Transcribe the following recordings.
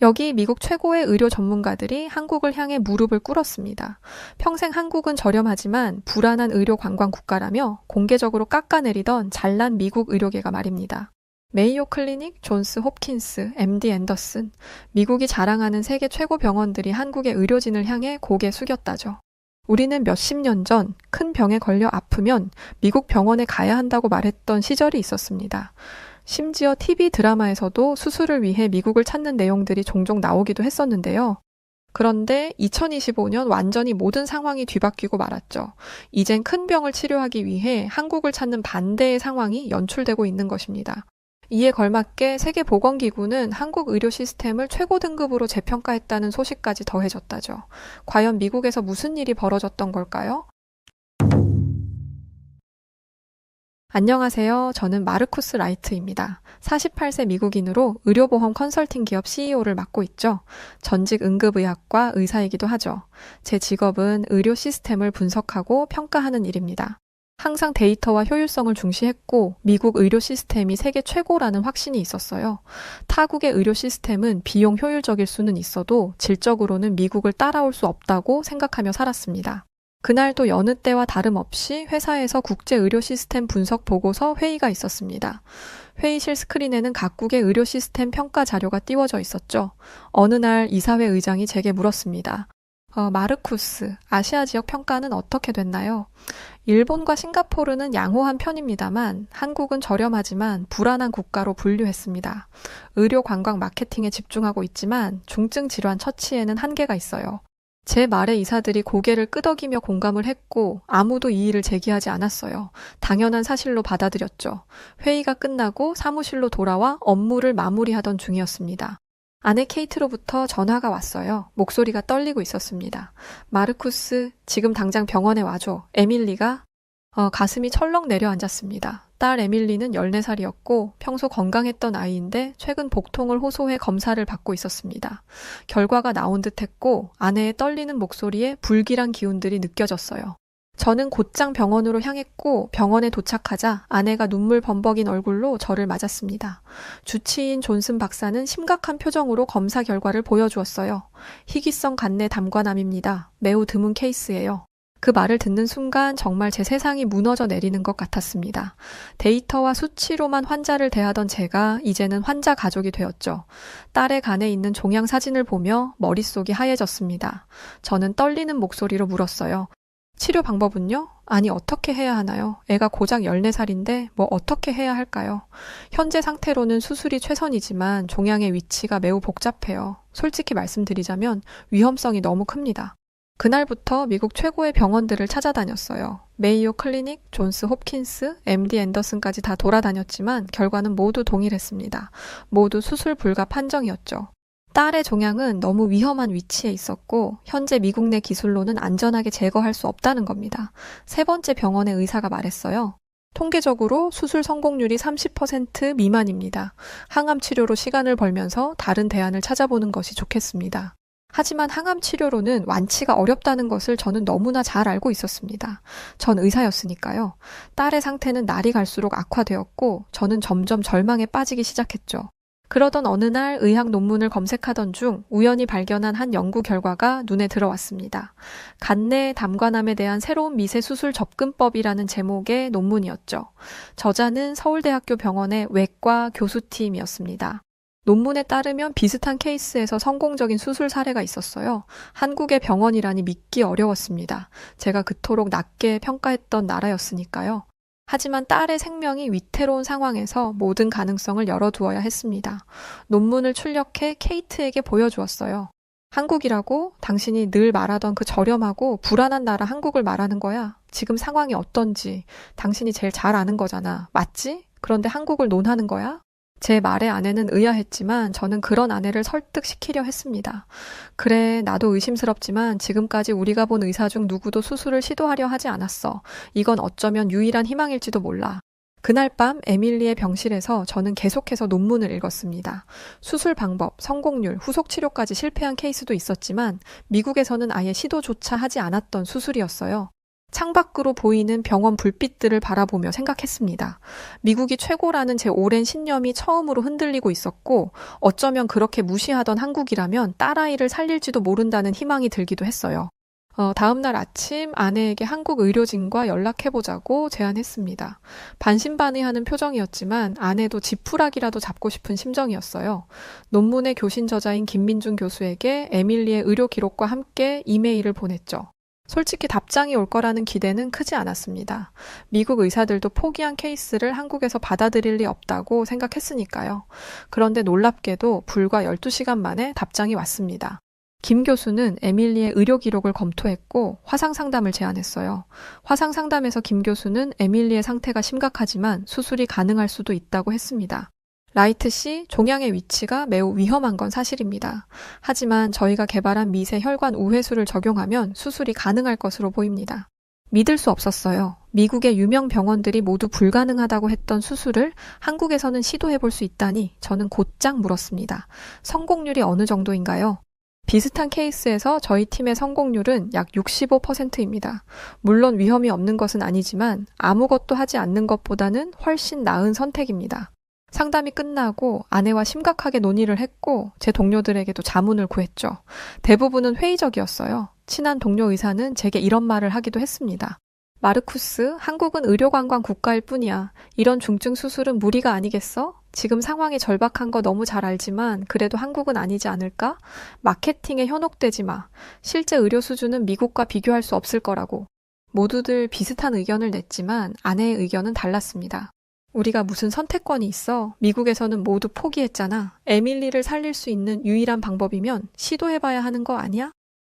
여기 미국 최고의 의료 전문가들이 한국을 향해 무릎을 꿇었습니다. 평생 한국은 저렴하지만 불안한 의료 관광 국가라며 공개적으로 깎아내리던 잘난 미국 의료계가 말입니다. 메이오 클리닉, 존스 홉킨스, MD 앤더슨, 미국이 자랑하는 세계 최고 병원들이 한국의 의료진을 향해 고개 숙였다죠. 우리는 몇십 년 전 큰 병에 걸려 아프면 미국 병원에 가야 한다고 말했던 시절이 있었습니다. 심지어 TV 드라마에서도 수술을 위해 미국을 찾는 내용들이 종종 나오기도 했었는데요. 그런데 2025년 완전히 모든 상황이 뒤바뀌고 말았죠. 이젠 큰 병을 치료하기 위해 한국을 찾는 반대의 상황이 연출되고 있는 것입니다. 이에 걸맞게 세계보건기구는 한국 의료 시스템을 최고 등급으로 재평가했다는 소식까지 더해졌다죠. 과연 미국에서 무슨 일이 벌어졌던 걸까요? 안녕하세요. 저는 마르쿠스 라이트입니다. 48세 미국인으로 의료보험 컨설팅 기업 CEO를 맡고 있죠. 전직 응급의학과 의사이기도 하죠. 제 직업은 의료 시스템을 분석하고 평가하는 일입니다. 항상 데이터와 효율성을 중시했고 미국 의료 시스템이 세계 최고라는 확신이 있었어요. 타국의 의료 시스템은 비용 효율적일 수는 있어도 질적으로는 미국을 따라올 수 없다고 생각하며 살았습니다. 그날도 여느 때와 다름없이 회사에서 국제 의료 시스템 분석 보고서 회의가 있었습니다. 회의실 스크린에는 각국의 의료 시스템 평가 자료가 띄워져 있었죠. 어느 날 이사회 의장이 제게 물었습니다. 마르쿠스, 아시아 지역 평가는 어떻게 됐나요? 일본과 싱가포르는 양호한 편입니다만 한국은 저렴하지만 불안한 국가로 분류했습니다. 의료 관광 마케팅에 집중하고 있지만 중증 질환 처치에는 한계가 있어요. 제 말에 이사들이 고개를 끄덕이며 공감을 했고 아무도 이의를 제기하지 않았어요. 당연한 사실로 받아들였죠. 회의가 끝나고 사무실로 돌아와 업무를 마무리하던 중이었습니다. 아내 케이트로부터 전화가 왔어요. 목소리가 떨리고 있었습니다. 마르쿠스, 지금 당장 병원에 와줘. 에밀리가 가슴이 철렁 내려앉았습니다. 딸 에밀리는 14살이었고 평소 건강했던 아이인데 최근 복통을 호소해 검사를 받고 있었습니다. 결과가 나온 듯했고 아내의 떨리는 목소리에 불길한 기운들이 느껴졌어요. 저는 곧장 병원으로 향했고 병원에 도착하자 아내가 눈물 범벅인 얼굴로 저를 맞았습니다. 주치의인 존슨 박사는 심각한 표정으로 검사 결과를 보여주었어요. 희귀성 간내 담관암입니다. 매우 드문 케이스예요. 그 말을 듣는 순간 정말 제 세상이 무너져 내리는 것 같았습니다. 데이터와 수치로만 환자를 대하던 제가 이제는 환자 가족이 되었죠. 딸의 간에 있는 종양 사진을 보며 머릿속이 하얘졌습니다. 저는 떨리는 목소리로 물었어요. 치료 방법은요? 아니 어떻게 해야 하나요? 애가 고작 14살인데 뭐 어떻게 해야 할까요? 현재 상태로는 수술이 최선이지만 종양의 위치가 매우 복잡해요. 솔직히 말씀드리자면 위험성이 너무 큽니다. 그날부터 미국 최고의 병원들을 찾아다녔어요. 메이오 클리닉, 존스 홉킨스, MD 앤더슨까지 다 돌아다녔지만 결과는 모두 동일했습니다. 모두 수술 불가 판정이었죠. 딸의 종양은 너무 위험한 위치에 있었고 현재 미국 내 기술로는 안전하게 제거할 수 없다는 겁니다. 세 번째 병원의 의사가 말했어요. 통계적으로 수술 성공률이 30% 미만입니다. 항암 치료로 시간을 벌면서 다른 대안을 찾아보는 것이 좋겠습니다. 하지만 항암 치료로는 완치가 어렵다는 것을 저는 너무나 잘 알고 있었습니다. 전 의사였으니까요. 딸의 상태는 날이 갈수록 악화되었고 저는 점점 절망에 빠지기 시작했죠. 그러던 어느 날 의학 논문을 검색하던 중 우연히 발견한 한 연구 결과가 눈에 들어왔습니다. 간내 담관암에 대한 새로운 미세 수술 접근법이라는 제목의 논문이었죠. 저자는 서울대학교 병원의 외과 교수팀이었습니다. 논문에 따르면 비슷한 케이스에서 성공적인 수술 사례가 있었어요. 한국의 병원이라니 믿기 어려웠습니다. 제가 그토록 낮게 평가했던 나라였으니까요. 하지만 딸의 생명이 위태로운 상황에서 모든 가능성을 열어두어야 했습니다. 논문을 출력해 케이트에게 보여주었어요. 한국이라고? 당신이 늘 말하던 그 저렴하고 불안한 나라 한국을 말하는 거야. 지금 상황이 어떤지 당신이 제일 잘 아는 거잖아. 맞지? 그런데 한국을 논하는 거야? 제 말에 아내는 의아했지만 저는 그런 아내를 설득시키려 했습니다. 그래, 나도 의심스럽지만 지금까지 우리가 본 의사 중 누구도 수술을 시도하려 하지 않았어. 이건 어쩌면 유일한 희망일지도 몰라. 그날 밤 에밀리의 병실에서 저는 계속해서 논문을 읽었습니다. 수술 방법, 성공률, 후속 치료까지 실패한 케이스도 있었지만 미국에서는 아예 시도조차 하지 않았던 수술이었어요. 창밖으로 보이는 병원 불빛들을 바라보며 생각했습니다. 미국이 최고라는 제 오랜 신념이 처음으로 흔들리고 있었고, 어쩌면 그렇게 무시하던 한국이라면 딸아이를 살릴지도 모른다는 희망이 들기도 했어요. 다음 날 아침 아내에게 한국 의료진과 연락해보자고 제안했습니다. 반신반의하는 표정이었지만 아내도 지푸라기라도 잡고 싶은 심정이었어요. 논문의 교신 저자인 김민중 교수에게 에밀리의 의료 기록과 함께 이메일을 보냈죠. 솔직히 답장이 올 거라는 기대는 크지 않았습니다. 미국 의사들도 포기한 케이스를 한국에서 받아들일 리 없다고 생각했으니까요. 그런데 놀랍게도 불과 12시간 만에 답장이 왔습니다. 김 교수는 에밀리의 의료 기록을 검토했고 화상 상담을 제안했어요. 화상 상담에서 김 교수는 에밀리의 상태가 심각하지만 수술이 가능할 수도 있다고 했습니다. 라이트 씨, 종양의 위치가 매우 위험한 건 사실입니다. 하지만 저희가 개발한 미세 혈관 우회수를 적용하면 수술이 가능할 것으로 보입니다. 믿을 수 없었어요. 미국의 유명 병원들이 모두 불가능하다고 했던 수술을 한국에서는 시도해볼 수 있다니 저는 곧장 물었습니다. 성공률이 어느 정도인가요? 비슷한 케이스에서 저희 팀의 성공률은 약 65%입니다. 물론 위험이 없는 것은 아니지만 아무것도 하지 않는 것보다는 훨씬 나은 선택입니다. 상담이 끝나고 아내와 심각하게 논의를 했고 제 동료들에게도 자문을 구했죠. 대부분은 회의적이었어요. 친한 동료 의사는 제게 이런 말을 하기도 했습니다. 마르쿠스, 한국은 의료관광 국가일 뿐이야. 이런 중증 수술은 무리가 아니겠어? 지금 상황이 절박한 거 너무 잘 알지만 그래도 한국은 아니지 않을까? 마케팅에 현혹되지 마. 실제 의료 수준은 미국과 비교할 수 없을 거라고. 모두들 비슷한 의견을 냈지만 아내의 의견은 달랐습니다. 우리가 무슨 선택권이 있어? 미국에서는 모두 포기했잖아. 에밀리를 살릴 수 있는 유일한 방법이면 시도해봐야 하는 거 아니야?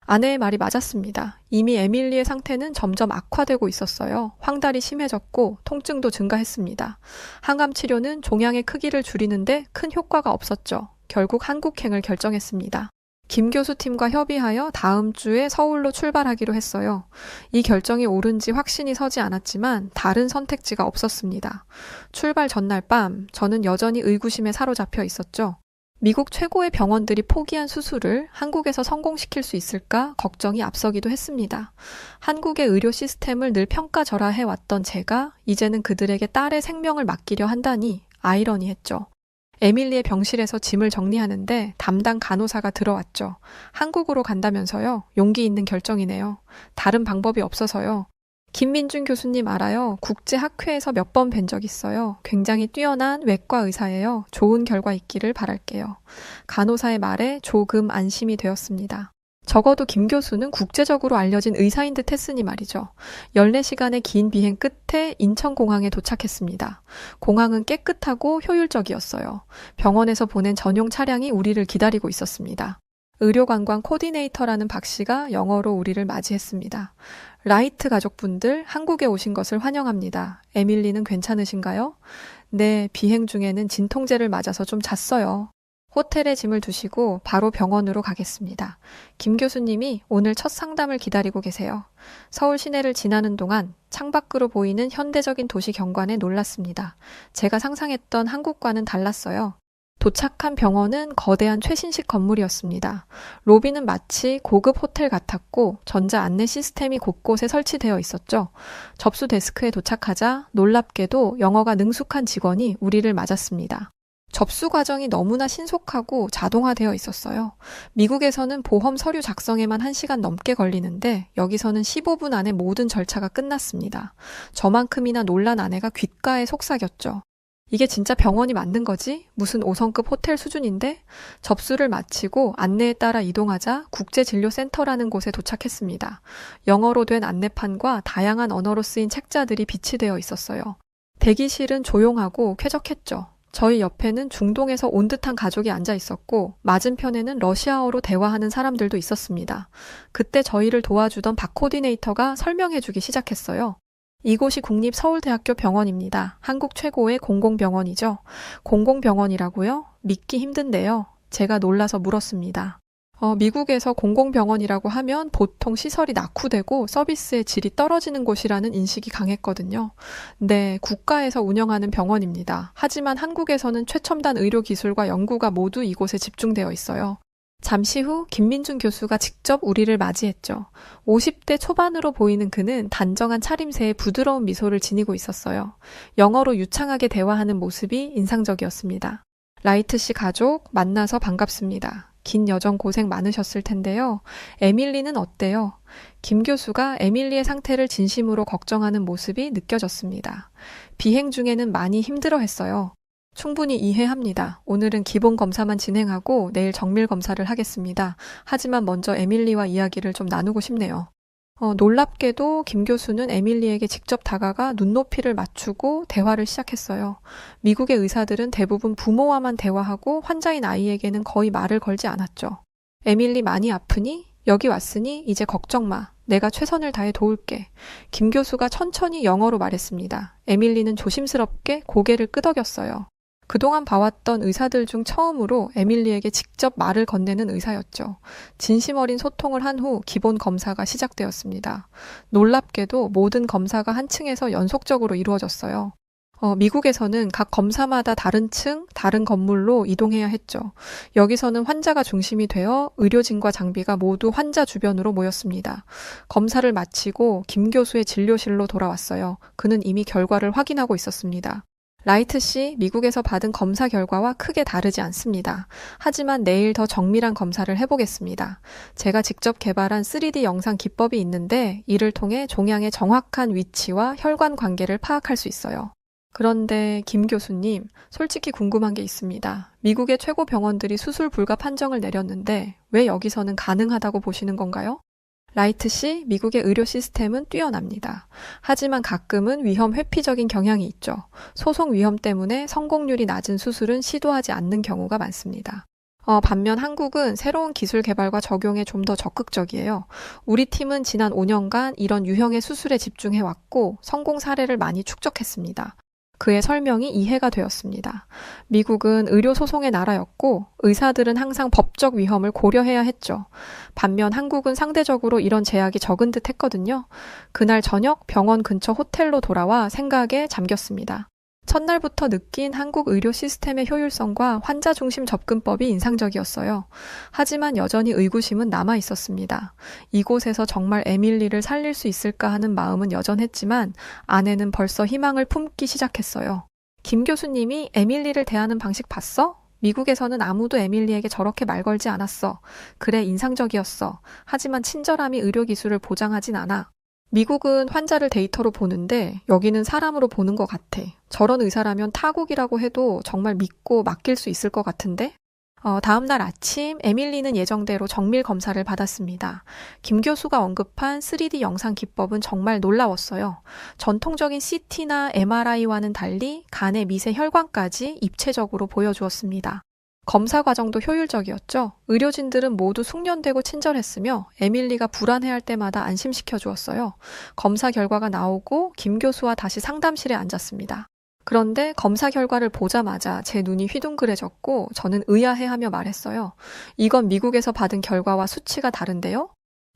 아내의 말이 맞았습니다. 이미 에밀리의 상태는 점점 악화되고 있었어요. 황달이 심해졌고 통증도 증가했습니다. 항암 치료는 종양의 크기를 줄이는데 큰 효과가 없었죠. 결국 한국행을 결정했습니다. 김 교수 팀과 협의하여 다음 주에 서울로 출발하기로 했어요. 이 결정이 옳은지 확신이 서지 않았지만 다른 선택지가 없었습니다. 출발 전날 밤 저는 여전히 의구심에 사로잡혀 있었죠. 미국 최고의 병원들이 포기한 수술을 한국에서 성공시킬 수 있을까 걱정이 앞서기도 했습니다. 한국의 의료 시스템을 늘 평가절하해왔던 제가 이제는 그들에게 딸의 생명을 맡기려 한다니 아이러니했죠. 에밀리의 병실에서 짐을 정리하는데 담당 간호사가 들어왔죠. 한국으로 간다면서요? 용기 있는 결정이네요. 다른 방법이 없어서요. 김민중 교수님 알아요. 국제학회에서 몇 번 뵌 적 있어요. 굉장히 뛰어난 외과 의사예요. 좋은 결과 있기를 바랄게요. 간호사의 말에 조금 안심이 되었습니다. 적어도 김 교수는 국제적으로 알려진 의사인 듯 했으니 말이죠. 14시간의 긴 비행 끝에 인천공항에 도착했습니다. 공항은 깨끗하고 효율적이었어요. 병원에서 보낸 전용 차량이 우리를 기다리고 있었습니다. 의료관광 코디네이터라는 박 씨가 영어로 우리를 맞이했습니다. 라이트 가족분들 한국에 오신 것을 환영합니다. 에밀리는 괜찮으신가요? 네, 비행 중에는 진통제를 맞아서 좀 잤어요. 호텔에 짐을 두시고 바로 병원으로 가겠습니다. 김 교수님이 오늘 첫 상담을 기다리고 계세요. 서울 시내를 지나는 동안 창밖으로 보이는 현대적인 도시 경관에 놀랐습니다. 제가 상상했던 한국과는 달랐어요. 도착한 병원은 거대한 최신식 건물이었습니다. 로비는 마치 고급 호텔 같았고 전자 안내 시스템이 곳곳에 설치되어 있었죠. 접수 데스크에 도착하자 놀랍게도 영어가 능숙한 직원이 우리를 맞았습니다. 접수 과정이 너무나 신속하고 자동화되어 있었어요. 미국에서는 보험 서류 작성에만 1시간 넘게 걸리는데 여기서는 15분 안에 모든 절차가 끝났습니다. 저만큼이나 놀란 아내가 귓가에 속삭였죠. 이게 진짜 병원이 맞는 거지? 무슨 5성급 호텔 수준인데? 접수를 마치고 안내에 따라 이동하자 국제진료센터라는 곳에 도착했습니다. 영어로 된 안내판과 다양한 언어로 쓰인 책자들이 비치되어 있었어요. 대기실은 조용하고 쾌적했죠. 저희 옆에는 중동에서 온 듯한 가족이 앉아 있었고 맞은편에는 러시아어로 대화하는 사람들도 있었습니다. 그때 저희를 도와주던 박 코디네이터가 설명해주기 시작했어요. 이곳이 국립서울대학교 병원입니다. 한국 최고의 공공병원이죠. 공공병원이라고요? 믿기 힘든데요. 제가 놀라서 물었습니다. 미국에서 공공병원이라고 하면 보통 시설이 낙후되고 서비스의 질이 떨어지는 곳이라는 인식이 강했거든요. 네, 국가에서 운영하는 병원입니다. 하지만 한국에서는 최첨단 의료기술과 연구가 모두 이곳에 집중되어 있어요. 잠시 후 김민준 교수가 직접 우리를 맞이했죠. 50대 초반으로 보이는 그는 단정한 차림새에 부드러운 미소를 지니고 있었어요. 영어로 유창하게 대화하는 모습이 인상적이었습니다. 라이트 씨 가족 만나서 반갑습니다. 긴 여정 고생 많으셨을 텐데요. 에밀리는 어때요? 김 교수가 에밀리의 상태를 진심으로 걱정하는 모습이 느껴졌습니다. 비행 중에는 많이 힘들어했어요. 충분히 이해합니다. 오늘은 기본 검사만 진행하고 내일 정밀 검사를 하겠습니다. 하지만 먼저 에밀리와 이야기를 좀 나누고 싶네요. 놀랍게도 김 교수는 에밀리에게 직접 다가가 눈높이를 맞추고 대화를 시작했어요. 미국의 의사들은 대부분 부모와만 대화하고 환자인 아이에게는 거의 말을 걸지 않았죠. 에밀리 많이 아프니? 여기 왔으니 이제 걱정 마. 내가 최선을 다해 도울게. 김 교수가 천천히 영어로 말했습니다. 에밀리는 조심스럽게 고개를 끄덕였어요. 그동안 봐왔던 의사들 중 처음으로 에밀리에게 직접 말을 건네는 의사였죠. 진심 어린 소통을 한 후 기본 검사가 시작되었습니다. 놀랍게도 모든 검사가 한 층에서 연속적으로 이루어졌어요. 미국에서는 각 검사마다 다른 층, 다른 건물로 이동해야 했죠. 여기서는 환자가 중심이 되어 의료진과 장비가 모두 환자 주변으로 모였습니다. 검사를 마치고 김 교수의 진료실로 돌아왔어요. 그는 이미 결과를 확인하고 있었습니다. 라이트 씨, 미국에서 받은 검사 결과와 크게 다르지 않습니다. 하지만 내일 더 정밀한 검사를 해보겠습니다. 제가 직접 개발한 3D 영상 기법이 있는데 이를 통해 종양의 정확한 위치와 혈관 관계를 파악할 수 있어요. 그런데 김 교수님, 솔직히 궁금한 게 있습니다. 미국의 최고 병원들이 수술 불가 판정을 내렸는데 왜 여기서는 가능하다고 보시는 건가요? 라이트 씨, 미국의 의료 시스템은 뛰어납니다. 하지만 가끔은 위험 회피적인 경향이 있죠. 소송 위험 때문에 성공률이 낮은 수술은 시도하지 않는 경우가 많습니다. 반면 한국은 새로운 기술 개발과 적용에 좀 더 적극적이에요. 우리 팀은 지난 5년간 이런 유형의 수술에 집중해왔고 성공 사례를 많이 축적했습니다. 그의 설명이 이해가 되었습니다. 미국은 의료 소송의 나라였고 의사들은 항상 법적 위험을 고려해야 했죠. 반면 한국은 상대적으로 이런 제약이 적은 듯 했거든요. 그날 저녁 병원 근처 호텔로 돌아와 생각에 잠겼습니다. 첫날부터 느낀 한국 의료 시스템의 효율성과 환자 중심 접근법이 인상적이었어요. 하지만 여전히 의구심은 남아 있었습니다. 이곳에서 정말 에밀리를 살릴 수 있을까 하는 마음은 여전했지만 아내는 벌써 희망을 품기 시작했어요. 김 교수님이 에밀리를 대하는 방식 봤어? 미국에서는 아무도 에밀리에게 저렇게 말 걸지 않았어. 그래, 인상적이었어. 하지만 친절함이 의료기술을 보장하진 않아. 미국은 환자를 데이터로 보는데 여기는 사람으로 보는 것 같아. 저런 의사라면 타국이라고 해도 정말 믿고 맡길 수 있을 것 같은데? 다음 날 아침 에밀리는 예정대로 정밀 검사를 받았습니다. 김 교수가 언급한 3D 영상 기법은 정말 놀라웠어요. 전통적인 CT나 MRI와는 달리 간의 미세 혈관까지 입체적으로 보여주었습니다. 검사 과정도 효율적이었죠. 의료진들은 모두 숙련되고 친절했으며 에밀리가 불안해할 때마다 안심시켜 주었어요. 검사 결과가 나오고 김 교수와 다시 상담실에 앉았습니다. 그런데 검사 결과를 보자마자 제 눈이 휘둥그레졌고 저는 의아해하며 말했어요. 이건 미국에서 받은 결과와 수치가 다른데요?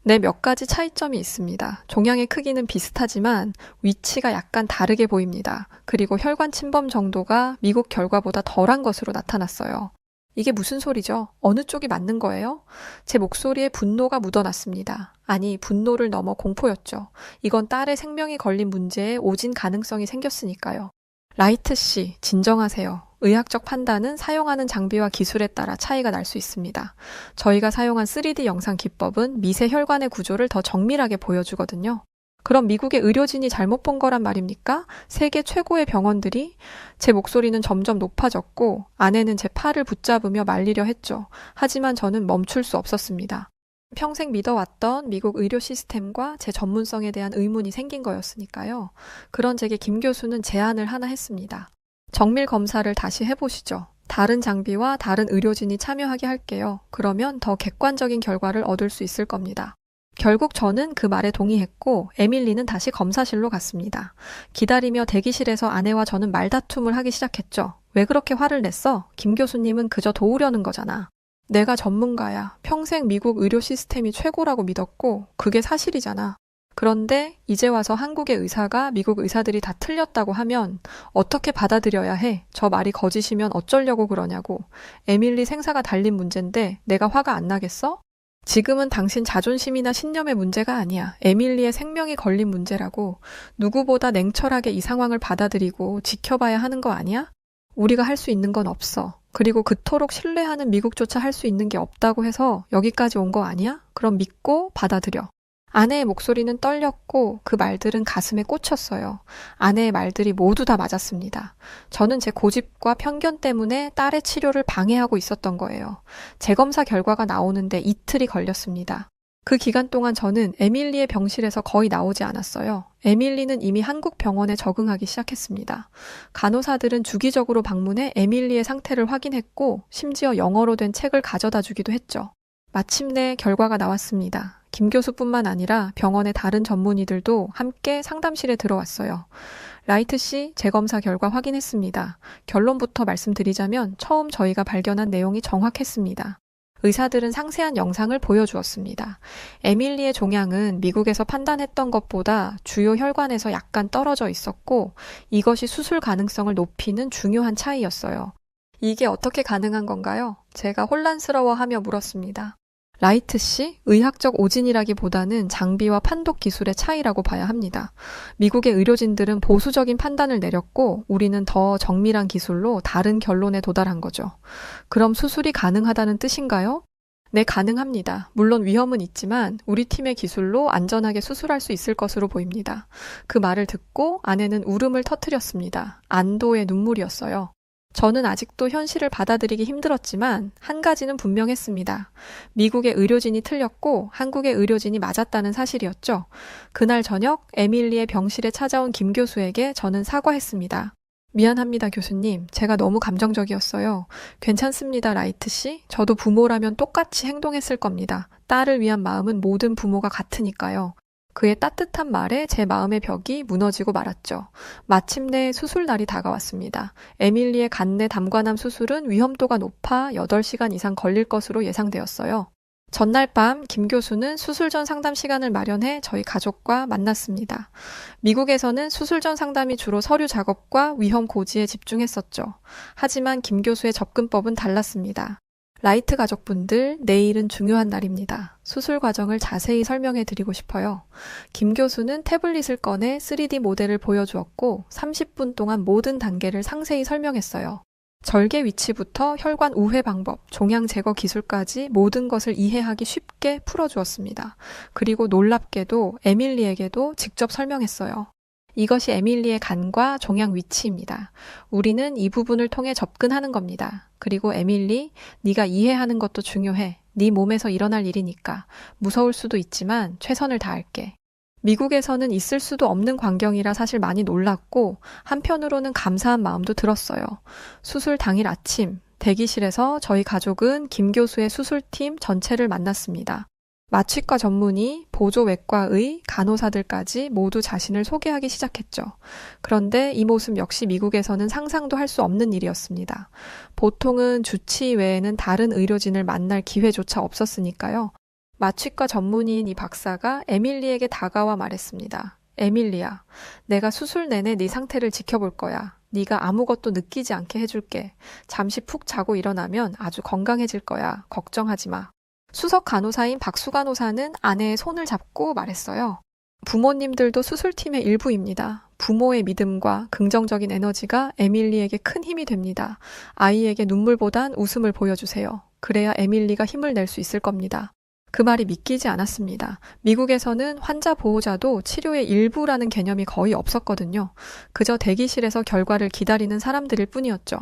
네, 몇 가지 차이점이 있습니다. 종양의 크기는 비슷하지만 위치가 약간 다르게 보입니다. 그리고 혈관 침범 정도가 미국 결과보다 덜한 것으로 나타났어요. 이게 무슨 소리죠? 어느 쪽이 맞는 거예요? 제 목소리에 분노가 묻어났습니다. 아니, 분노를 넘어 공포였죠. 이건 딸의 생명이 걸린 문제에 오진 가능성이 생겼으니까요. 라이트 씨, 진정하세요. 의학적 판단은 사용하는 장비와 기술에 따라 차이가 날 수 있습니다. 저희가 사용한 3D 영상 기법은 미세 혈관의 구조를 더 정밀하게 보여주거든요. 그럼 미국의 의료진이 잘못 본 거란 말입니까? 세계 최고의 병원들이? 제 목소리는 점점 높아졌고 아내는 제 팔을 붙잡으며 말리려 했죠. 하지만 저는 멈출 수 없었습니다. 평생 믿어왔던 미국 의료 시스템과 제 전문성에 대한 의문이 생긴 거였으니까요. 그런 제게 김 교수는 제안을 하나 했습니다. 정밀 검사를 다시 해보시죠. 다른 장비와 다른 의료진이 참여하게 할게요. 그러면 더 객관적인 결과를 얻을 수 있을 겁니다. 결국 저는 그 말에 동의했고 에밀리는 다시 검사실로 갔습니다. 기다리며 대기실에서 아내와 저는 말다툼을 하기 시작했죠. 왜 그렇게 화를 냈어? 김 교수님은 그저 도우려는 거잖아. 내가 전문가야. 평생 미국 의료 시스템이 최고라고 믿었고 그게 사실이잖아. 그런데 이제 와서 한국의 의사가 미국 의사들이 다 틀렸다고 하면 어떻게 받아들여야 해? 저 말이 거짓이면 어쩌려고 그러냐고. 에밀리 생사가 달린 문제인데 내가 화가 안 나겠어? 지금은 당신 자존심이나 신념의 문제가 아니야. 에밀리의 생명이 걸린 문제라고. 누구보다 냉철하게 이 상황을 받아들이고 지켜봐야 하는 거 아니야? 우리가 할 수 있는 건 없어. 그리고 그토록 신뢰하는 미국조차 할 수 있는 게 없다고 해서 여기까지 온 거 아니야? 그럼 믿고 받아들여. 아내의 목소리는 떨렸고 그 말들은 가슴에 꽂혔어요. 아내의 말들이 모두 다 맞았습니다. 저는 제 고집과 편견 때문에 딸의 치료를 방해하고 있었던 거예요. 재검사 결과가 나오는데 이틀이 걸렸습니다. 그 기간 동안 저는 에밀리의 병실에서 거의 나오지 않았어요. 에밀리는 이미 한국 병원에 적응하기 시작했습니다. 간호사들은 주기적으로 방문해 에밀리의 상태를 확인했고 심지어 영어로 된 책을 가져다 주기도 했죠. 마침내 결과가 나왔습니다. 김 교수뿐만 아니라 병원의 다른 전문의들도 함께 상담실에 들어왔어요. 라이트 씨, 재검사 결과 확인했습니다. 결론부터 말씀드리자면 처음 저희가 발견한 내용이 정확했습니다. 의사들은 상세한 영상을 보여주었습니다. 에밀리의 종양은 미국에서 판단했던 것보다 주요 혈관에서 약간 떨어져 있었고 이것이 수술 가능성을 높이는 중요한 차이였어요. 이게 어떻게 가능한 건가요? 제가 혼란스러워하며 물었습니다. 라이트 씨, 의학적 오진이라기보다는 장비와 판독 기술의 차이라고 봐야 합니다. 미국의 의료진들은 보수적인 판단을 내렸고 우리는 더 정밀한 기술로 다른 결론에 도달한 거죠. 그럼 수술이 가능하다는 뜻인가요? 네, 가능합니다. 물론 위험은 있지만 우리 팀의 기술로 안전하게 수술할 수 있을 것으로 보입니다. 그 말을 듣고 아내는 울음을 터뜨렸습니다. 안도의 눈물이었어요. 저는 아직도 현실을 받아들이기 힘들었지만 한 가지는 분명했습니다. 미국의 의료진이 틀렸고 한국의 의료진이 맞았다는 사실이었죠. 그날 저녁 에밀리의 병실에 찾아온 김 교수에게 저는 사과했습니다. 미안합니다, 교수님. 제가 너무 감정적이었어요. 괜찮습니다, 라이트 씨. 저도 부모라면 똑같이 행동했을 겁니다. 딸을 위한 마음은 모든 부모가 같으니까요. 그의 따뜻한 말에 제 마음의 벽이 무너지고 말았죠. 마침내 수술 날이 다가왔습니다. 에밀리의 간내 담관암 수술은 위험도가 높아 8시간 이상 걸릴 것으로 예상되었어요. 전날 밤 김 교수는 수술 전 상담 시간을 마련해 저희 가족과 만났습니다. 미국에서는 수술 전 상담이 주로 서류 작업과 위험 고지에 집중했었죠. 하지만 김 교수의 접근법은 달랐습니다. 라이트 가족분들, 내일은 중요한 날입니다. 수술 과정을 자세히 설명해 드리고 싶어요. 김 교수는 태블릿을 꺼내 3D 모델을 보여주었고 30분 동안 모든 단계를 상세히 설명했어요. 절개 위치부터 혈관 우회 방법, 종양 제거 기술까지 모든 것을 이해하기 쉽게 풀어주었습니다. 그리고 놀랍게도 에밀리에게도 직접 설명했어요. 이것이 에밀리의 간과 종양 위치입니다. 우리는 이 부분을 통해 접근하는 겁니다. 그리고 에밀리, 네가 이해하는 것도 중요해. 네 몸에서 일어날 일이니까. 무서울 수도 있지만 최선을 다할게. 미국에서는 있을 수도 없는 광경이라 사실 많이 놀랐고 한편으로는 감사한 마음도 들었어요. 수술 당일 아침, 대기실에서 저희 가족은 김 교수의 수술팀 전체를 만났습니다. 마취과 전문의, 보조외과의, 간호사들까지 모두 자신을 소개하기 시작했죠. 그런데 이 모습 역시 미국에서는 상상도 할 수 없는 일이었습니다. 보통은 주치 외에는 다른 의료진을 만날 기회조차 없었으니까요. 마취과 전문의인 이 박사가 에밀리에게 다가와 말했습니다. 에밀리야, 내가 수술 내내 네 상태를 지켜볼 거야. 네가 아무것도 느끼지 않게 해줄게. 잠시 푹 자고 일어나면 아주 건강해질 거야. 걱정하지 마. 수석 간호사인 박수 간호사는 아내의 손을 잡고 말했어요. 부모님들도 수술팀의 일부입니다. 부모의 믿음과 긍정적인 에너지가 에밀리에게 큰 힘이 됩니다. 아이에게 눈물보단 웃음을 보여주세요. 그래야 에밀리가 힘을 낼 수 있을 겁니다. 그 말이 믿기지 않았습니다. 미국에서는 환자 보호자도 치료의 일부라는 개념이 거의 없었거든요. 그저 대기실에서 결과를 기다리는 사람들일 뿐이었죠.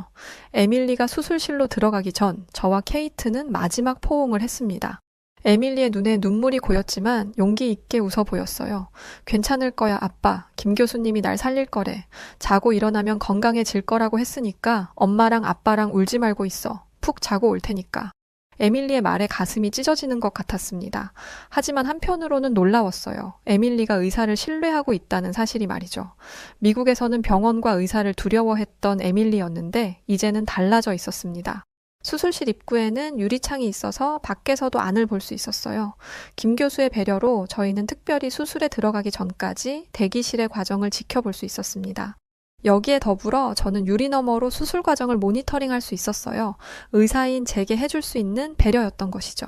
에밀리가 수술실로 들어가기 전 저와 케이트는 마지막 포옹을 했습니다. 에밀리의 눈에 눈물이 고였지만 용기 있게 웃어 보였어요. 괜찮을 거야, 아빠. 김 교수님이 날 살릴 거래. 자고 일어나면 건강해질 거라고 했으니까 엄마랑 아빠랑 울지 말고 있어. 푹 자고 올 테니까. 에밀리의 말에 가슴이 찢어지는 것 같았습니다. 하지만 한편으로는 놀라웠어요. 에밀리가 의사를 신뢰하고 있다는 사실이 말이죠. 미국에서는 병원과 의사를 두려워했던 에밀리였는데 이제는 달라져 있었습니다. 수술실 입구에는 유리창이 있어서 밖에서도 안을 볼 수 있었어요. 김 교수의 배려로 저희는 특별히 수술에 들어가기 전까지 대기실의 과정을 지켜볼 수 있었습니다. 여기에 더불어 저는 유리 너머로 수술 과정을 모니터링할 수 있었어요. 의사인 제게 해줄 수 있는 배려였던 것이죠.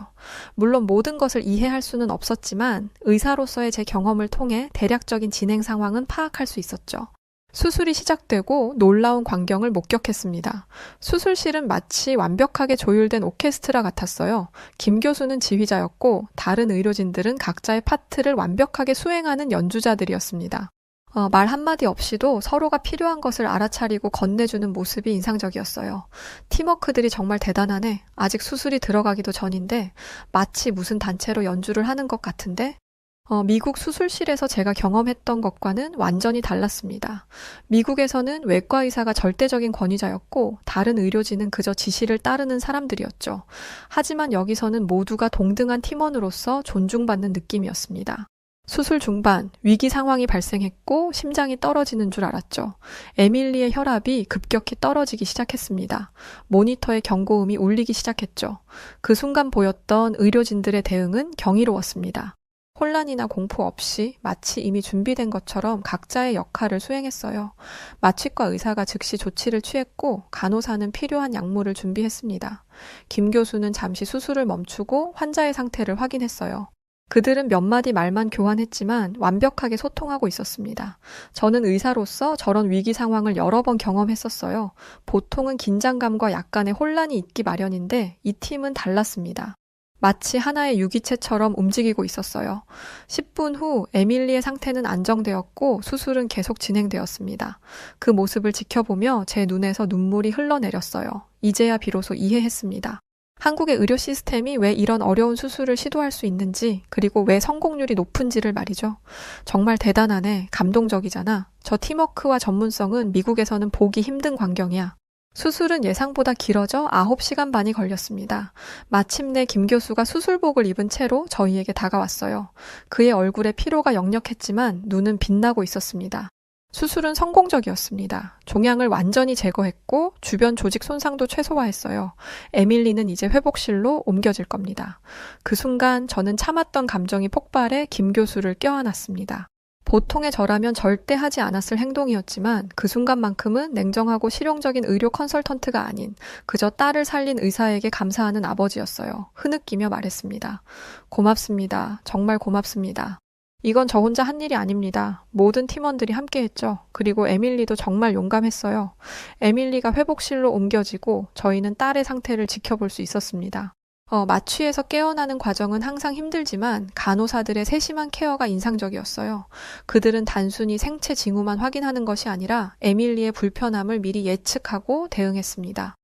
물론 모든 것을 이해할 수는 없었지만 의사로서의 제 경험을 통해 대략적인 진행 상황은 파악할 수 있었죠. 수술이 시작되고 놀라운 광경을 목격했습니다. 수술실은 마치 완벽하게 조율된 오케스트라 같았어요. 김 교수는 지휘자였고 다른 의료진들은 각자의 파트를 완벽하게 수행하는 연주자들이었습니다. 말 한마디 없이도 서로가 필요한 것을 알아차리고 건네주는 모습이 인상적이었어요. 팀워크들이 정말 대단하네. 아직 수술이 들어가기도 전인데 마치 무슨 단체로 연주를 하는 것 같은데? 미국 수술실에서 제가 경험했던 것과는 완전히 달랐습니다. 미국에서는 외과 의사가 절대적인 권위자였고 다른 의료진은 그저 지시를 따르는 사람들이었죠. 하지만 여기서는 모두가 동등한 팀원으로서 존중받는 느낌이었습니다. 수술 중반 위기 상황이 발생했고 심장이 떨어지는 줄 알았죠. 에밀리의 혈압이 급격히 떨어지기 시작했습니다. 모니터의 경고음이 울리기 시작했죠. 그 순간 보였던 의료진들의 대응은 경이로웠습니다. 혼란이나 공포 없이 마치 이미 준비된 것처럼 각자의 역할을 수행했어요. 마취과 의사가 즉시 조치를 취했고 간호사는 필요한 약물을 준비했습니다. 김 교수는 잠시 수술을 멈추고 환자의 상태를 확인했어요. 그들은 몇 마디 말만 교환했지만 완벽하게 소통하고 있었습니다. 저는 의사로서 저런 위기 상황을 여러 번 경험했었어요. 보통은 긴장감과 약간의 혼란이 있기 마련인데 이 팀은 달랐습니다. 마치 하나의 유기체처럼 움직이고 있었어요. 10분 후 에밀리의 상태는 안정되었고 수술은 계속 진행되었습니다. 그 모습을 지켜보며 제 눈에서 눈물이 흘러내렸어요. 이제야 비로소 이해했습니다. 한국의 의료 시스템이 왜 이런 어려운 수술을 시도할 수 있는지, 그리고 왜 성공률이 높은지를 말이죠. 정말 대단하네. 감동적이잖아. 저 팀워크와 전문성은 미국에서는 보기 힘든 광경이야. 수술은 예상보다 길어져 9시간 반이 걸렸습니다. 마침내 김 교수가 수술복을 입은 채로 저희에게 다가왔어요. 그의 얼굴에 피로가 역력했지만 눈은 빛나고 있었습니다. 수술은 성공적이었습니다. 종양을 완전히 제거했고 주변 조직 손상도 최소화했어요. 에밀리는 이제 회복실로 옮겨질 겁니다. 그 순간 저는 참았던 감정이 폭발해 김 교수를 껴안았습니다. 보통의 저라면 절대 하지 않았을 행동이었지만 그 순간만큼은 냉정하고 실용적인 의료 컨설턴트가 아닌 그저 딸을 살린 의사에게 감사하는 아버지였어요. 흐느끼며 말했습니다. 고맙습니다. 정말 고맙습니다. 이건 저 혼자 한 일이 아닙니다. 모든 팀원들이 함께했죠. 그리고 에밀리도 정말 용감했어요. 에밀리가 회복실로 옮겨지고 저희는 딸의 상태를 지켜볼 수 있었습니다. 마취에서 깨어나는 과정은 항상 힘들지만 간호사들의 세심한 케어가 인상적이었어요. 그들은 단순히 생체 징후만 확인하는 것이 아니라 에밀리의 불편함을 미리 예측하고 대응했습니다.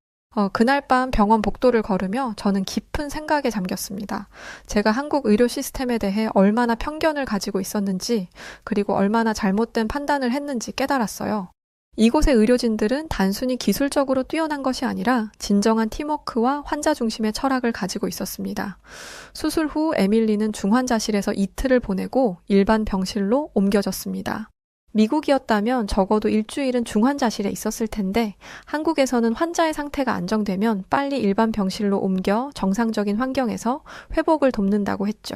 그날 밤 병원 복도를 걸으며 저는 깊은 생각에 잠겼습니다. 제가 한국 의료 시스템에 대해 얼마나 편견을 가지고 있었는지, 그리고 얼마나 잘못된 판단을 했는지 깨달았어요. 이곳의 의료진들은 단순히 기술적으로 뛰어난 것이 아니라 진정한 팀워크와 환자 중심의 철학을 가지고 있었습니다. 수술 후 에밀리는 중환자실에서 이틀을 보내고 일반 병실로 옮겨졌습니다. 미국이었다면 적어도 일주일은 중환자실에 있었을 텐데 한국에서는 환자의 상태가 안정되면 빨리 일반 병실로 옮겨 정상적인 환경에서 회복을 돕는다고 했죠.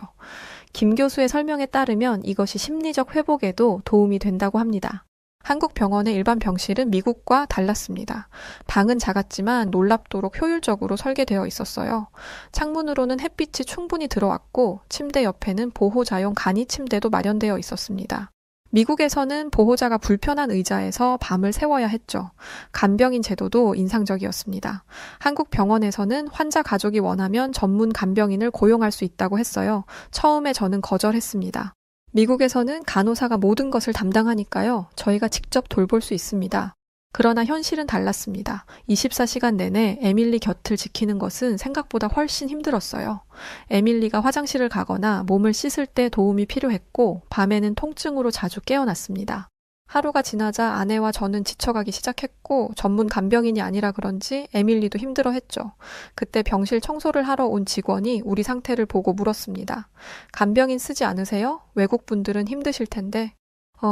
김 교수의 설명에 따르면 이것이 심리적 회복에도 도움이 된다고 합니다. 한국 병원의 일반 병실은 미국과 달랐습니다. 방은 작았지만 놀랍도록 효율적으로 설계되어 있었어요. 창문으로는 햇빛이 충분히 들어왔고 침대 옆에는 보호자용 간이 침대도 마련되어 있었습니다. 미국에서는 보호자가 불편한 의자에서 밤을 새워야 했죠. 간병인 제도도 인상적이었습니다. 한국 병원에서는 환자 가족이 원하면 전문 간병인을 고용할 수 있다고 했어요. 처음에 저는 거절했습니다. 미국에서는 간호사가 모든 것을 담당하니까요. 저희가 직접 돌볼 수 있습니다. 그러나 현실은 달랐습니다. 24시간 내내 에밀리 곁을 지키는 것은 생각보다 훨씬 힘들었어요. 에밀리가 화장실을 가거나 몸을 씻을 때 도움이 필요했고 밤에는 통증으로 자주 깨어났습니다. 하루가 지나자 아내와 저는 지쳐가기 시작했고 전문 간병인이 아니라 그런지 에밀리도 힘들어했죠. 그때 병실 청소를 하러 온 직원이 우리 상태를 보고 물었습니다. 간병인 쓰지 않으세요? 외국 분들은 힘드실 텐데.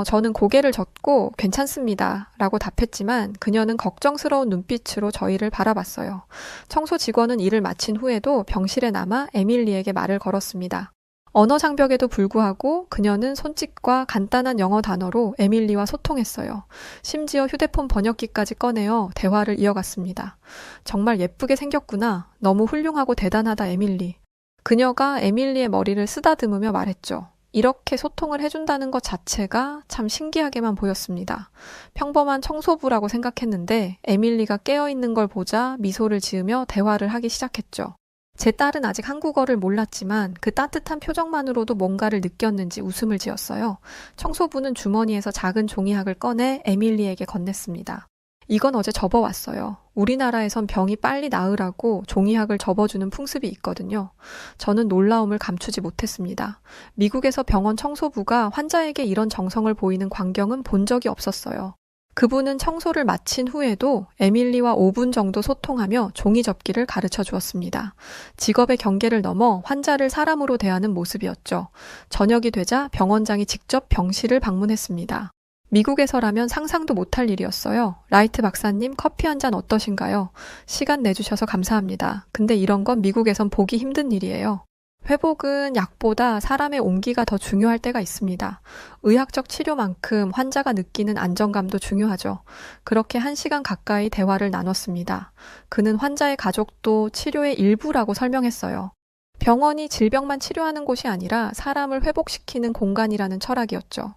저는 고개를 젓고 괜찮습니다 라고 답했지만 그녀는 걱정스러운 눈빛으로 저희를 바라봤어요. 청소 직원은 일을 마친 후에도 병실에 남아 에밀리에게 말을 걸었습니다. 언어 장벽에도 불구하고 그녀는 손짓과 간단한 영어 단어로 에밀리와 소통했어요. 심지어 휴대폰 번역기까지 꺼내어 대화를 이어갔습니다. 정말 예쁘게 생겼구나. 너무 훌륭하고 대단하다, 에밀리. 그녀가 에밀리의 머리를 쓰다듬으며 말했죠. 이렇게 소통을 해준다는 것 자체가 참 신기하게만 보였습니다. 평범한 청소부라고 생각했는데 에밀리가 깨어있는 걸 보자 미소를 지으며 대화를 하기 시작했죠. 제 딸은 아직 한국어를 몰랐지만 그 따뜻한 표정만으로도 뭔가를 느꼈는지 웃음을 지었어요. 청소부는 주머니에서 작은 종이학을 꺼내 에밀리에게 건넸습니다. 이건 어제 접어왔어요. 우리나라에선 병이 빨리 나으라고 종이학을 접어주는 풍습이 있거든요. 저는 놀라움을 감추지 못했습니다. 미국에서 병원 청소부가 환자에게 이런 정성을 보이는 광경은 본 적이 없었어요. 그분은 청소를 마친 후에도 에밀리와 5분 정도 소통하며 종이 접기를 가르쳐 주었습니다. 직업의 경계를 넘어 환자를 사람으로 대하는 모습이었죠. 저녁이 되자 병원장이 직접 병실을 방문했습니다. 미국에서라면 상상도 못할 일이었어요. 라이트 박사님, 커피 한 잔 어떠신가요? 시간 내주셔서 감사합니다. 근데 이런 건 미국에선 보기 힘든 일이에요. 회복은 약보다 사람의 온기가 더 중요할 때가 있습니다. 의학적 치료만큼 환자가 느끼는 안정감도 중요하죠. 그렇게 1시간 가까이 대화를 나눴습니다. 그는 환자의 가족도 치료의 일부라고 설명했어요. 병원이 질병만 치료하는 곳이 아니라 사람을 회복시키는 공간이라는 철학이었죠.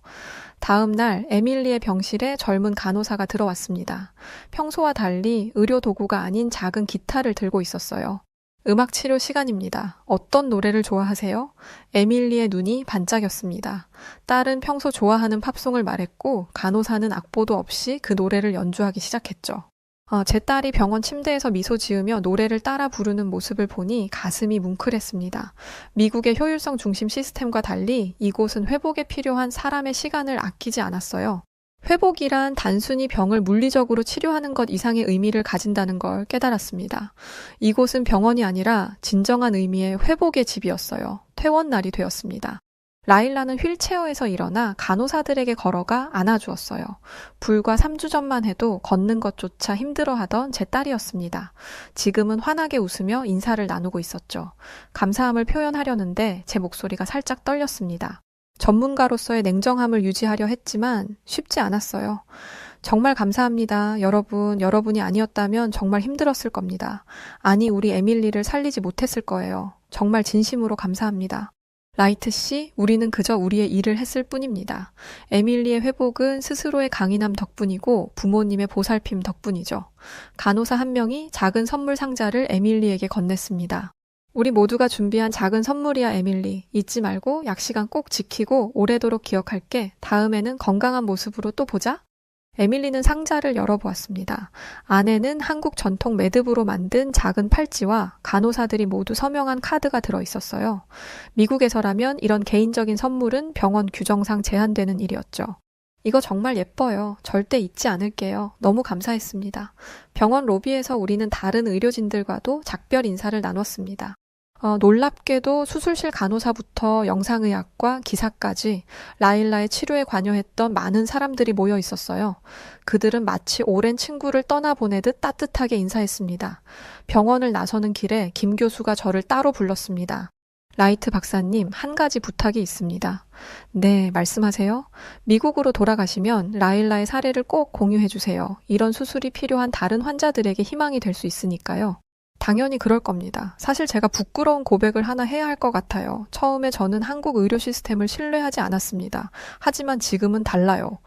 다음 날 에밀리의 병실에 젊은 간호사가 들어왔습니다. 평소와 달리 의료 도구가 아닌 작은 기타를 들고 있었어요. 음악 치료 시간입니다. 어떤 노래를 좋아하세요? 에밀리의 눈이 반짝였습니다. 딸은 평소 좋아하는 팝송을 말했고 간호사는 악보도 없이 그 노래를 연주하기 시작했죠. 제 딸이 병원 침대에서 미소 지으며 노래를 따라 부르는 모습을 보니 가슴이 뭉클했습니다. 미국의 효율성 중심 시스템과 달리 이곳은 회복에 필요한 사람의 시간을 아끼지 않았어요. 회복이란 단순히 병을 물리적으로 치료하는 것 이상의 의미를 가진다는 걸 깨달았습니다. 이곳은 병원이 아니라 진정한 의미의 회복의 집이었어요. 퇴원날이 되었습니다. 라일라는 휠체어에서 일어나 간호사들에게 걸어가 안아주었어요. 불과 3주 전만 해도 걷는 것조차 힘들어하던 제 딸이었습니다. 지금은 환하게 웃으며 인사를 나누고 있었죠. 감사함을 표현하려는데 제 목소리가 살짝 떨렸습니다. 전문가로서의 냉정함을 유지하려 했지만 쉽지 않았어요. 정말 감사합니다. 여러분이 아니었다면 정말 힘들었을 겁니다. 아니, 우리 에밀리를 살리지 못했을 거예요. 정말 진심으로 감사합니다. 라이트 씨, 우리는 그저 우리의 일을 했을 뿐입니다. 에밀리의 회복은 스스로의 강인함 덕분이고 부모님의 보살핌 덕분이죠. 간호사 한 명이 작은 선물 상자를 에밀리에게 건넸습니다. 우리 모두가 준비한 작은 선물이야, 에밀리. 잊지 말고 약 시간 꼭 지키고 오래도록 기억할게. 다음에는 건강한 모습으로 또 보자. 에밀리는 상자를 열어보았습니다. 안에는 한국 전통 매듭으로 만든 작은 팔찌와 간호사들이 모두 서명한 카드가 들어있었어요. 미국에서라면 이런 개인적인 선물은 병원 규정상 제한되는 일이었죠. 이거 정말 예뻐요. 절대 잊지 않을게요. 너무 감사했습니다. 병원 로비에서 우리는 다른 의료진들과도 작별 인사를 나눴습니다. 놀랍게도 수술실 간호사부터 영상의학과 기사까지 라일라의 치료에 관여했던 많은 사람들이 모여 있었어요. 그들은 마치 오랜 친구를 떠나보내듯 따뜻하게 인사했습니다. 병원을 나서는 길에 김 교수가 저를 따로 불렀습니다. 라이트 박사님, 한 가지 부탁이 있습니다. 네, 말씀하세요. 미국으로 돌아가시면 라일라의 사례를 꼭 공유해 주세요. 이런 수술이 필요한 다른 환자들에게 희망이 될 수 있으니까요. 당연히 그럴 겁니다. 사실 제가 부끄러운 고백을 하나 해야 할 것 같아요. 처음에 저는 한국 의료 시스템을 신뢰하지 않았습니다. 하지만 지금은 달라요.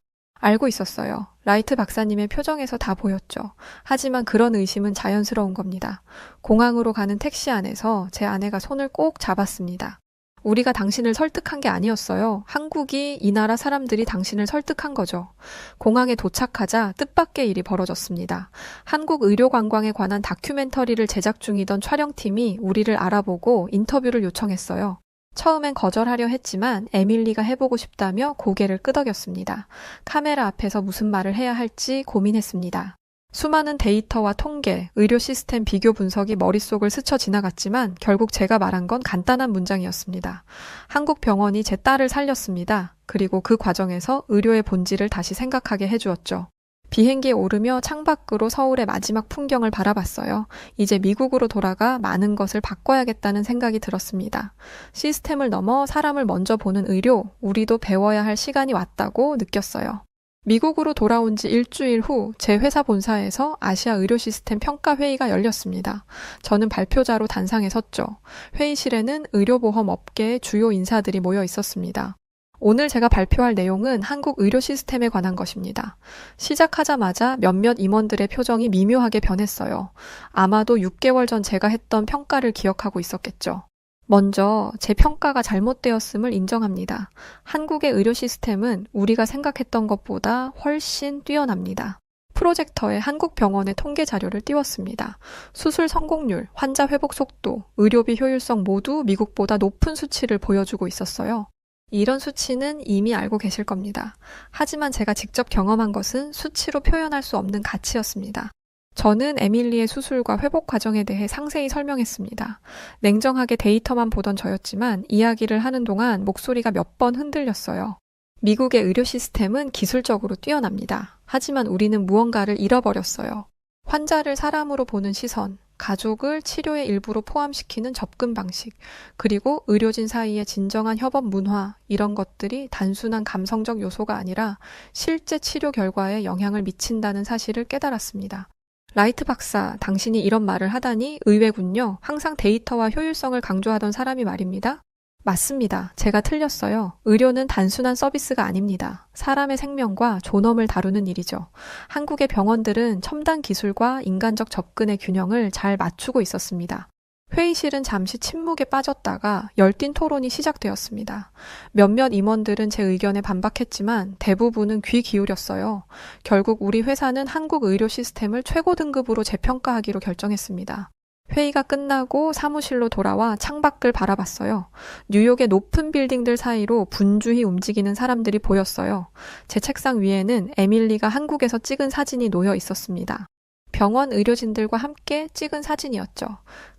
알고 있었어요. 라이트 박사님의 표정에서 다 보였죠. 하지만 그런 의심은 자연스러운 겁니다. 공항으로 가는 택시 안에서 제 아내가 손을 꼭 잡았습니다. 우리가 당신을 설득한 게 아니었어요. 한국이 이 나라 사람들이 당신을 설득한 거죠. 공항에 도착하자 뜻밖의 일이 벌어졌습니다. 한국 의료 관광에 관한 다큐멘터리를 제작 중이던 촬영팀이 우리를 알아보고 인터뷰를 요청했어요. 처음엔 거절하려 했지만 에밀리가 해보고 싶다며 고개를 끄덕였습니다. 카메라 앞에서 무슨 말을 해야 할지 고민했습니다. 수많은 데이터와 통계, 의료 시스템 비교 분석이 머릿속을 스쳐 지나갔지만 결국 제가 말한 건 간단한 문장이었습니다. 한국 병원이 제 딸을 살렸습니다. 그리고 그 과정에서 의료의 본질을 다시 생각하게 해주었죠. 비행기에 오르며 창밖으로 서울의 마지막 풍경을 바라봤어요. 이제 미국으로 돌아가 많은 것을 바꿔야겠다는 생각이 들었습니다. 시스템을 넘어 사람을 먼저 보는 의료, 우리도 배워야 할 시간이 왔다고 느꼈어요. 미국으로 돌아온 지 일주일 후 제 회사 본사에서 아시아 의료 시스템 평가 회의가 열렸습니다. 저는 발표자로 단상에 섰죠. 회의실에는 의료보험 업계의 주요 인사들이 모여 있었습니다. 오늘 제가 발표할 내용은 한국 의료 시스템에 관한 것입니다. 시작하자마자 몇몇 임원들의 표정이 미묘하게 변했어요. 아마도 6개월 전 제가 했던 평가를 기억하고 있었겠죠. 먼저 제 평가가 잘못되었음을 인정합니다. 한국의 의료 시스템은 우리가 생각했던 것보다 훨씬 뛰어납니다. 프로젝터에 한국 병원의 통계 자료를 띄웠습니다. 수술 성공률, 환자 회복 속도, 의료비 효율성 모두 미국보다 높은 수치를 보여주고 있었어요. 이런 수치는 이미 알고 계실 겁니다. 하지만 제가 직접 경험한 것은 수치로 표현할 수 없는 가치였습니다. 저는 에밀리의 수술과 회복 과정에 대해 상세히 설명했습니다. 냉정하게 데이터만 보던 저였지만 이야기를 하는 동안 목소리가 몇 번 흔들렸어요. 미국의 의료 시스템은 기술적으로 뛰어납니다. 하지만 우리는 무언가를 잃어버렸어요. 환자를 사람으로 보는 시선, 가족을 치료의 일부로 포함시키는 접근 방식, 그리고 의료진 사이의 진정한 협업 문화, 이런 것들이 단순한 감성적 요소가 아니라 실제 치료 결과에 영향을 미친다는 사실을 깨달았습니다. 라이트 박사, 당신이 이런 말을 하다니 의외군요. 항상 데이터와 효율성을 강조하던 사람이 말입니다. 맞습니다. 제가 틀렸어요. 의료는 단순한 서비스가 아닙니다. 사람의 생명과 존엄을 다루는 일이죠. 한국의 병원들은 첨단 기술과 인간적 접근의 균형을 잘 맞추고 있었습니다. 회의실은 잠시 침묵에 빠졌다가 열띤 토론이 시작되었습니다. 몇몇 임원들은 제 의견에 반박했지만 대부분은 귀 기울였어요. 결국 우리 회사는 한국 의료 시스템을 최고 등급으로 재평가하기로 결정했습니다. 회의가 끝나고 사무실로 돌아와 창밖을 바라봤어요. 뉴욕의 높은 빌딩들 사이로 분주히 움직이는 사람들이 보였어요. 제 책상 위에는 에밀리가 한국에서 찍은 사진이 놓여 있었습니다. 병원 의료진들과 함께 찍은 사진이었죠.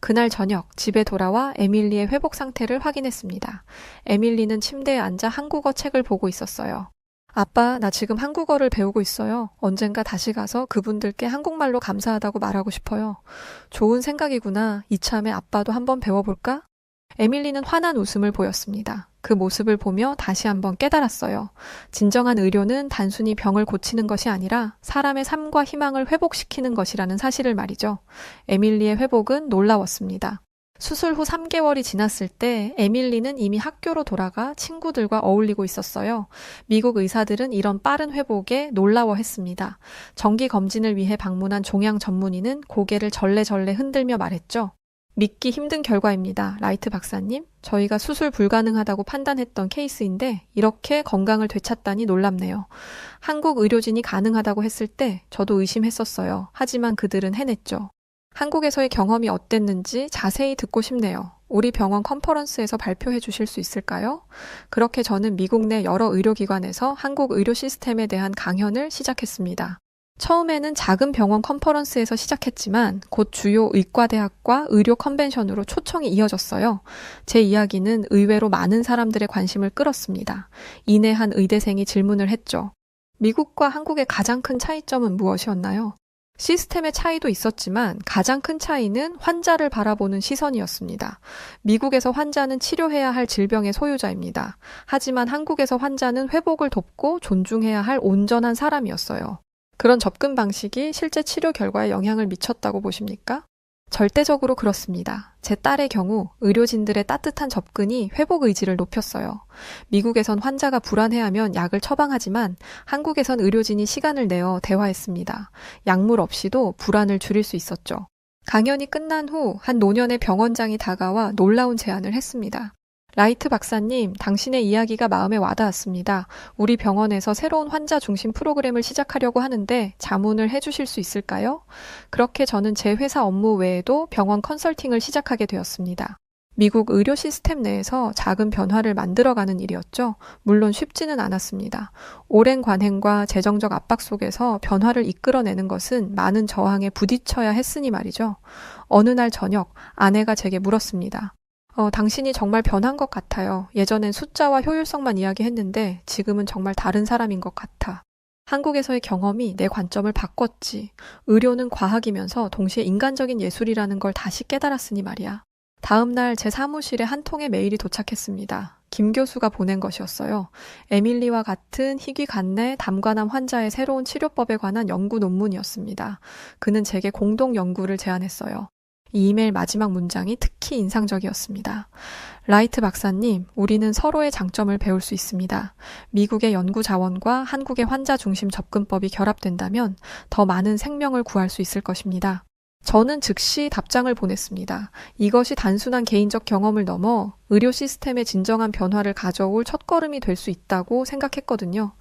그날 저녁 집에 돌아와 에밀리의 회복 상태를 확인했습니다. 에밀리는 침대에 앉아 한국어 책을 보고 있었어요. 아빠, 나 지금 한국어를 배우고 있어요. 언젠가 다시 가서 그분들께 한국말로 감사하다고 말하고 싶어요. 좋은 생각이구나. 이참에 아빠도 한번 배워볼까? 에밀리는 환한 웃음을 보였습니다. 그 모습을 보며 다시 한번 깨달았어요. 진정한 의료는 단순히 병을 고치는 것이 아니라 사람의 삶과 희망을 회복시키는 것이라는 사실을 말이죠. 에밀리의 회복은 놀라웠습니다. 수술 후 3개월이 지났을 때 에밀리는 이미 학교로 돌아가 친구들과 어울리고 있었어요. 미국 의사들은 이런 빠른 회복에 놀라워했습니다. 정기 검진을 위해 방문한 종양 전문의는 고개를 절레절레 흔들며 말했죠. 믿기 힘든 결과입니다. 라이트 박사님, 저희가 수술 불가능하다고 판단했던 케이스인데 이렇게 건강을 되찾다니 놀랍네요. 한국 의료진이 가능하다고 했을 때 저도 의심했었어요. 하지만 그들은 해냈죠. 한국에서의 경험이 어땠는지 자세히 듣고 싶네요. 우리 병원 컨퍼런스에서 발표해 주실 수 있을까요? 그렇게 저는 미국 내 여러 의료기관에서 한국 의료 시스템에 대한 강연을 시작했습니다. 처음에는 작은 병원 컨퍼런스에서 시작했지만 곧 주요 의과대학과 의료 컨벤션으로 초청이 이어졌어요. 제 이야기는 의외로 많은 사람들의 관심을 끌었습니다. 이내 한 의대생이 질문을 했죠. 미국과 한국의 가장 큰 차이점은 무엇이었나요? 시스템의 차이도 있었지만 가장 큰 차이는 환자를 바라보는 시선이었습니다. 미국에서 환자는 치료해야 할 질병의 소유자입니다. 하지만 한국에서 환자는 회복을 돕고 존중해야 할 온전한 사람이었어요. 그런 접근 방식이 실제 치료 결과에 영향을 미쳤다고 보십니까? 절대적으로 그렇습니다. 제 딸의 경우 의료진들의 따뜻한 접근이 회복 의지를 높였어요. 미국에선 환자가 불안해하면 약을 처방하지만 한국에선 의료진이 시간을 내어 대화했습니다. 약물 없이도 불안을 줄일 수 있었죠. 강연이 끝난 후 한 노년의 병원장이 다가와 놀라운 제안을 했습니다. 라이트 박사님, 당신의 이야기가 마음에 와닿았습니다. 우리 병원에서 새로운 환자 중심 프로그램을 시작하려고 하는데 자문을 해주실 수 있을까요? 그렇게 저는 제 회사 업무 외에도 병원 컨설팅을 시작하게 되었습니다. 미국 의료 시스템 내에서 작은 변화를 만들어가는 일이었죠. 물론 쉽지는 않았습니다. 오랜 관행과 재정적 압박 속에서 변화를 이끌어내는 것은 많은 저항에 부딪혀야 했으니 말이죠. 어느 날 저녁 아내가 제게 물었습니다. 당신이 정말 변한 것 같아요. 예전엔 숫자와 효율성만 이야기했는데 지금은 정말 다른 사람인 것 같아. 한국에서의 경험이 내 관점을 바꿨지. 의료는 과학이면서 동시에 인간적인 예술이라는 걸 다시 깨달았으니 말이야. 다음 날 제 사무실에 한 통의 메일이 도착했습니다. 김 교수가 보낸 것이었어요. 에밀리와 같은 희귀 간내 담관암 환자의 새로운 치료법에 관한 연구 논문이었습니다. 그는 제게 공동 연구를 제안했어요. 이 이메일 마지막 문장이 특히 인상적이었습니다. 라이트 박사님, 우리는 서로의 장점을 배울 수 있습니다. 미국의 연구 자원과 한국의 환자 중심 접근법이 결합된다면 더 많은 생명을 구할 수 있을 것입니다. 저는 즉시 답장을 보냈습니다. 이것이 단순한 개인적 경험을 넘어 의료 시스템의 진정한 변화를 가져올 첫걸음이 될 수 있다고 생각했거든요.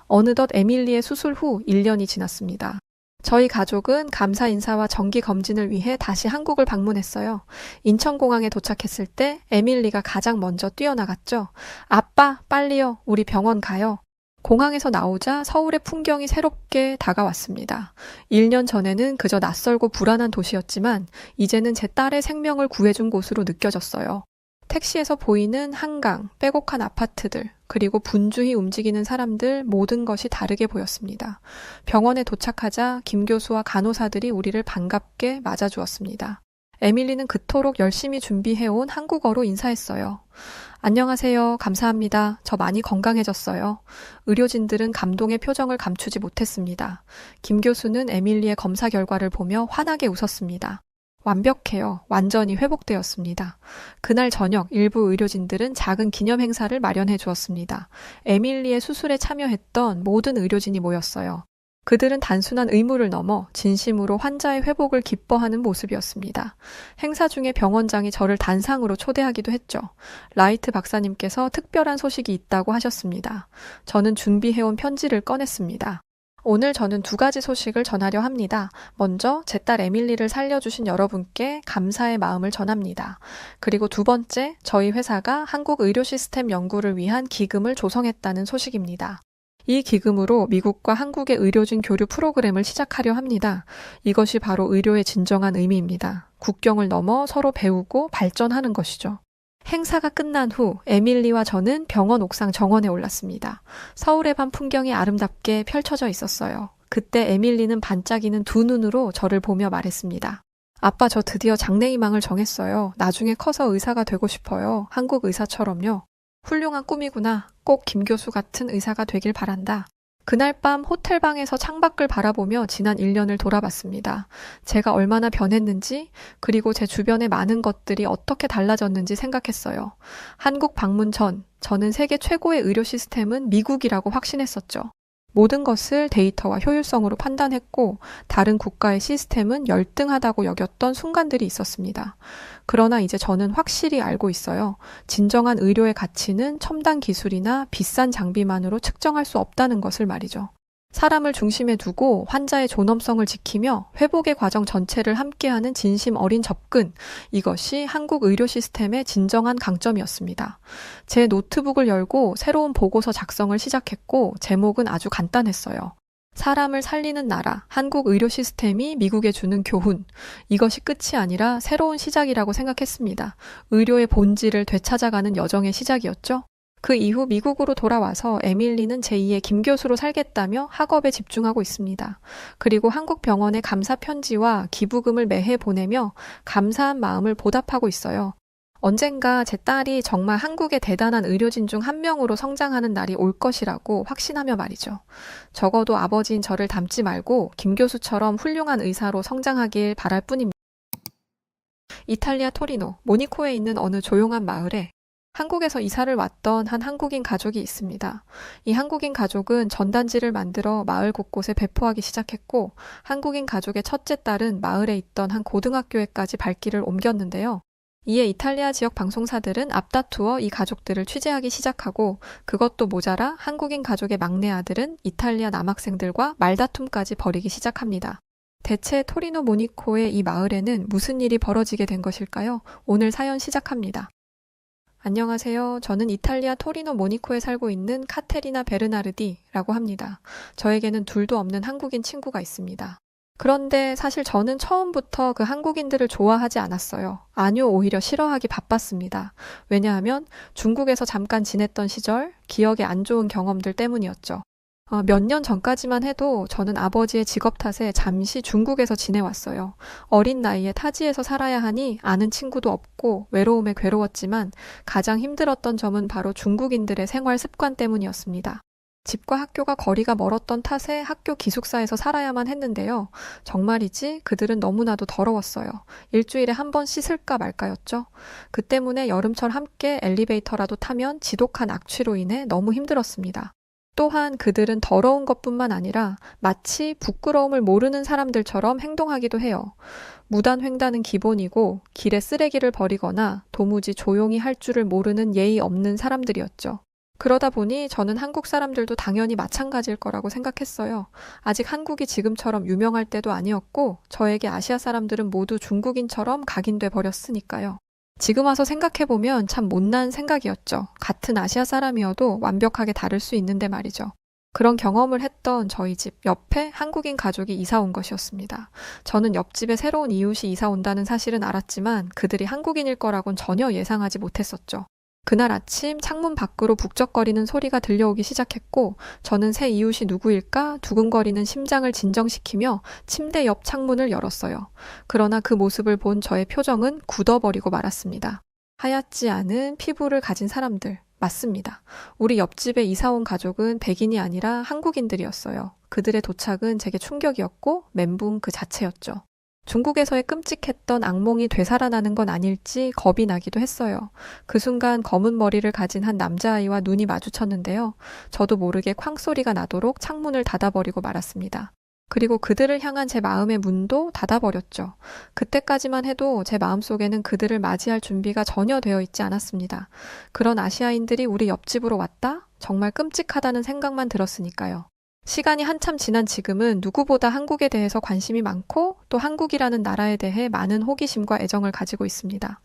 어느덧 에밀리의 수술 후 1년이 지났습니다. 저희 가족은 감사 인사와 정기 검진을 위해 다시 한국을 방문했어요. 인천공항에 도착했을 때 에밀리가 가장 먼저 뛰어나갔죠. 아빠, 빨리요. 우리 병원 가요. 공항에서 나오자 서울의 풍경이 새롭게 다가왔습니다. 1년 전에는 그저 낯설고 불안한 도시였지만 이제는 제 딸의 생명을 구해준 곳으로 느껴졌어요. 택시에서 보이는 한강, 빼곡한 아파트들, 그리고 분주히 움직이는 사람들 모든 것이 다르게 보였습니다. 병원에 도착하자 김 교수와 간호사들이 우리를 반갑게 맞아주었습니다. 에밀리는 그토록 열심히 준비해온 한국어로 인사했어요. 안녕하세요. 감사합니다. 저 많이 건강해졌어요. 의료진들은 감동의 표정을 감추지 못했습니다. 김 교수는 에밀리의 검사 결과를 보며 환하게 웃었습니다. 완벽해요. 완전히 회복되었습니다. 그날 저녁 일부 의료진들은 작은 기념 행사를 마련해 주었습니다. 에밀리의 수술에 참여했던 모든 의료진이 모였어요. 그들은 단순한 의무를 넘어 진심으로 환자의 회복을 기뻐하는 모습이었습니다. 행사 중에 병원장이 저를 단상으로 초대하기도 했죠. 라이트 박사님께서 특별한 소식이 있다고 하셨습니다. 저는 준비해온 편지를 꺼냈습니다. 오늘 저는 2가지 소식을 전하려 합니다. 먼저 제 딸 에밀리를 살려주신 여러분께 감사의 마음을 전합니다. 그리고 2번째, 저희 회사가 한국 의료 시스템 연구를 위한 기금을 조성했다는 소식입니다. 이 기금으로 미국과 한국의 의료진 교류 프로그램을 시작하려 합니다. 이것이 바로 의료의 진정한 의미입니다. 국경을 넘어 서로 배우고 발전하는 것이죠. 행사가 끝난 후 에밀리와 저는 병원 옥상 정원에 올랐습니다. 서울의 밤 풍경이 아름답게 펼쳐져 있었어요. 그때 에밀리는 반짝이는 2눈으로 저를 보며 말했습니다. 아빠, 저 드디어 장래희망을 정했어요. 나중에 커서 의사가 되고 싶어요. 한국 의사처럼요. 훌륭한 꿈이구나. 꼭 김 교수 같은 의사가 되길 바란다. 그날 밤 호텔방에서 창밖을 바라보며 지난 1년을 돌아봤습니다. 제가 얼마나 변했는지, 그리고 제 주변의 많은 것들이 어떻게 달라졌는지 생각했어요. 한국 방문 전, 저는 세계 최고의 의료 시스템은 미국이라고 확신했었죠. 모든 것을 데이터와 효율성으로 판단했고 다른 국가의 시스템은 열등하다고 여겼던 순간들이 있었습니다. 그러나 이제 저는 확실히 알고 있어요. 진정한 의료의 가치는 첨단 기술이나 비싼 장비만으로 측정할 수 없다는 것을 말이죠. 사람을 중심에 두고 환자의 존엄성을 지키며 회복의 과정 전체를 함께하는 진심 어린 접근, 이것이 한국 의료 시스템의 진정한 강점이었습니다. 제 노트북을 열고 새로운 보고서 작성을 시작했고 제목은 아주 간단했어요. 사람을 살리는 나라, 한국 의료 시스템이 미국에 주는 교훈. 이것이 끝이 아니라 새로운 시작이라고 생각했습니다. 의료의 본질을 되찾아가는 여정의 시작이었죠. 그 이후 미국으로 돌아와서 에밀리는 제2의 김 교수로 살겠다며 학업에 집중하고 있습니다. 그리고 한국 병원에 감사 편지와 기부금을 매해 보내며 감사한 마음을 보답하고 있어요. 언젠가 제 딸이 정말 한국의 대단한 의료진 중 한 명으로 성장하는 날이 올 것이라고 확신하며 말이죠. 적어도 아버지인 저를 닮지 말고 김 교수처럼 훌륭한 의사로 성장하길 바랄 뿐입니다. 이탈리아 토리노, 모니코에 있는 어느 조용한 마을에 한국에서 이사를 왔던 한 한국인 가족이 있습니다. 이 한국인 가족은 전단지를 만들어 마을 곳곳에 배포하기 시작했고 한국인 가족의 첫째 딸은 마을에 있던 한 고등학교에까지 발길을 옮겼는데요. 이에 이탈리아 지역 방송사들은 앞다투어 이 가족들을 취재하기 시작하고 그것도 모자라 한국인 가족의 막내 아들은 이탈리아 남학생들과 말다툼까지 벌이기 시작합니다. 대체 토리노 모니코의 이 마을에는 무슨 일이 벌어지게 된 것일까요? 오늘 사연 시작합니다. 안녕하세요. 저는 이탈리아 토리노 모니코에 살고 있는 카테리나 베르나르디라고 합니다. 저에게는 둘도 없는 한국인 친구가 있습니다. 그런데 사실 저는 처음부터 그 한국인들을 좋아하지 않았어요. 아니요, 오히려 싫어하기 바빴습니다. 왜냐하면 중국에서 잠깐 지냈던 시절, 기억에 안 좋은 경험들 때문이었죠. 몇 년 전까지만 해도 저는 아버지의 직업 탓에 잠시 중국에서 지내왔어요. 어린 나이에 타지에서 살아야 하니 아는 친구도 없고 외로움에 괴로웠지만 가장 힘들었던 점은 바로 중국인들의 생활 습관 때문이었습니다. 집과 학교가 거리가 멀었던 탓에 학교 기숙사에서 살아야만 했는데요. 정말이지 그들은 너무나도 더러웠어요. 일주일에 한 번 씻을까 말까였죠. 그 때문에 여름철 함께 엘리베이터라도 타면 지독한 악취로 인해 너무 힘들었습니다. 또한 그들은 더러운 것뿐만 아니라 마치 부끄러움을 모르는 사람들처럼 행동하기도 해요. 무단횡단은 기본이고 길에 쓰레기를 버리거나 도무지 조용히 할 줄을 모르는 예의 없는 사람들이었죠. 그러다 보니 저는 한국 사람들도 당연히 마찬가지일 거라고 생각했어요. 아직 한국이 지금처럼 유명할 때도 아니었고 저에게 아시아 사람들은 모두 중국인처럼 각인돼 버렸으니까요. 지금 와서 생각해보면 참 못난 생각이었죠. 같은 아시아 사람이어도 완벽하게 다를 수 있는데 말이죠. 그런 경험을 했던 저희 집 옆에 한국인 가족이 이사 온 것이었습니다. 저는 옆집에 새로운 이웃이 이사 온다는 사실은 알았지만 그들이 한국인일 거라곤 전혀 예상하지 못했었죠. 그날 아침 창문 밖으로 북적거리는 소리가 들려오기 시작했고 저는 새 이웃이 누구일까 두근거리는 심장을 진정시키며 침대 옆 창문을 열었어요. 그러나 그 모습을 본 저의 표정은 굳어버리고 말았습니다. 하얗지 않은 피부를 가진 사람들. 맞습니다. 우리 옆집에 이사 온 가족은 백인이 아니라 한국인들이었어요. 그들의 도착은 제게 충격이었고 멘붕 그 자체였죠. 중국에서의 끔찍했던 악몽이 되살아나는 건 아닐지 겁이 나기도 했어요. 그 순간 검은 머리를 가진 한 남자아이와 눈이 마주쳤는데요. 저도 모르게 쾅 소리가 나도록 창문을 닫아버리고 말았습니다. 그리고 그들을 향한 제 마음의 문도 닫아버렸죠. 그때까지만 해도 제 마음속에는 그들을 맞이할 준비가 전혀 되어 있지 않았습니다. 그런 아시아인들이 우리 옆집으로 왔다? 정말 끔찍하다는 생각만 들었으니까요. 시간이 한참 지난 지금은 누구보다 한국에 대해서 관심이 많고 또 한국이라는 나라에 대해 많은 호기심과 애정을 가지고 있습니다.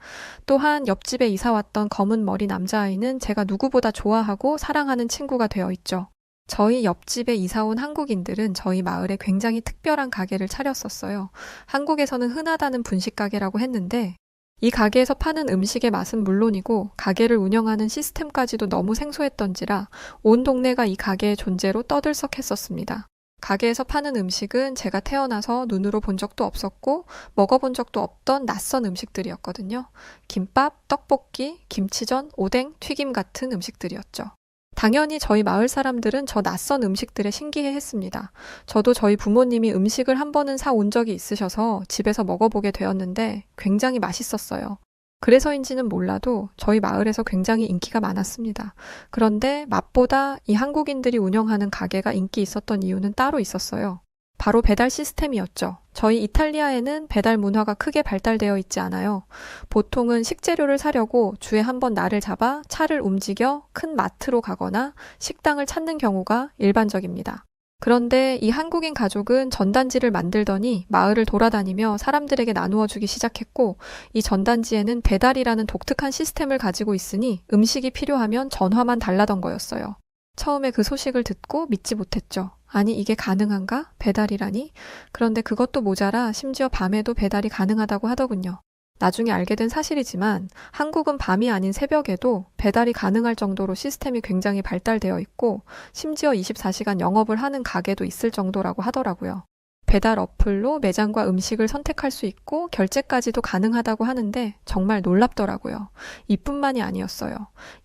또한 옆집에 이사 왔던 검은 머리 남자아이는 제가 누구보다 좋아하고 사랑하는 친구가 되어 있죠. 저희 옆집에 이사 온 한국인들은 저희 마을에 굉장히 특별한 가게를 차렸었어요. 한국에서는 흔하다는 분식 가게라고 했는데 이 가게에서 파는 음식의 맛은 물론이고 가게를 운영하는 시스템까지도 너무 생소했던지라 온 동네가 이 가게의 존재로 떠들썩했었습니다. 가게에서 파는 음식은 제가 태어나서 눈으로 본 적도 없었고 먹어본 적도 없던 낯선 음식들이었거든요. 김밥, 떡볶이, 김치전, 오뎅, 튀김 같은 음식들이었죠. 당연히 저희 마을 사람들은 저 낯선 음식들에 신기해했습니다. 저도 저희 부모님이 음식을 한 번은 사온 적이 있으셔서 집에서 먹어보게 되었는데 굉장히 맛있었어요. 그래서인지는 몰라도 저희 마을에서 굉장히 인기가 많았습니다. 그런데 맛보다 이 한국인들이 운영하는 가게가 인기 있었던 이유는 따로 있었어요. 바로 배달 시스템이었죠. 저희 이탈리아에는 배달 문화가 크게 발달되어 있지 않아요. 보통은 식재료를 사려고 주에 한 번 날을 잡아 차를 움직여 큰 마트로 가거나 식당을 찾는 경우가 일반적입니다. 그런데 이 한국인 가족은 전단지를 만들더니 마을을 돌아다니며 사람들에게 나누어 주기 시작했고 이 전단지에는 배달이라는 독특한 시스템을 가지고 있으니 음식이 필요하면 전화만 달라던 거였어요. 처음에 그 소식을 듣고 믿지 못했죠. 아니 이게 가능한가? 배달이라니? 그런데 그것도 모자라 심지어 밤에도 배달이 가능하다고 하더군요. 나중에 알게 된 사실이지만 한국은 밤이 아닌 새벽에도 배달이 가능할 정도로 시스템이 굉장히 발달되어 있고 심지어 24시간 영업을 하는 가게도 있을 정도라고 하더라고요. 배달 어플로 매장과 음식을 선택할 수 있고 결제까지도 가능하다고 하는데 정말 놀랍더라고요. 이뿐만이 아니었어요.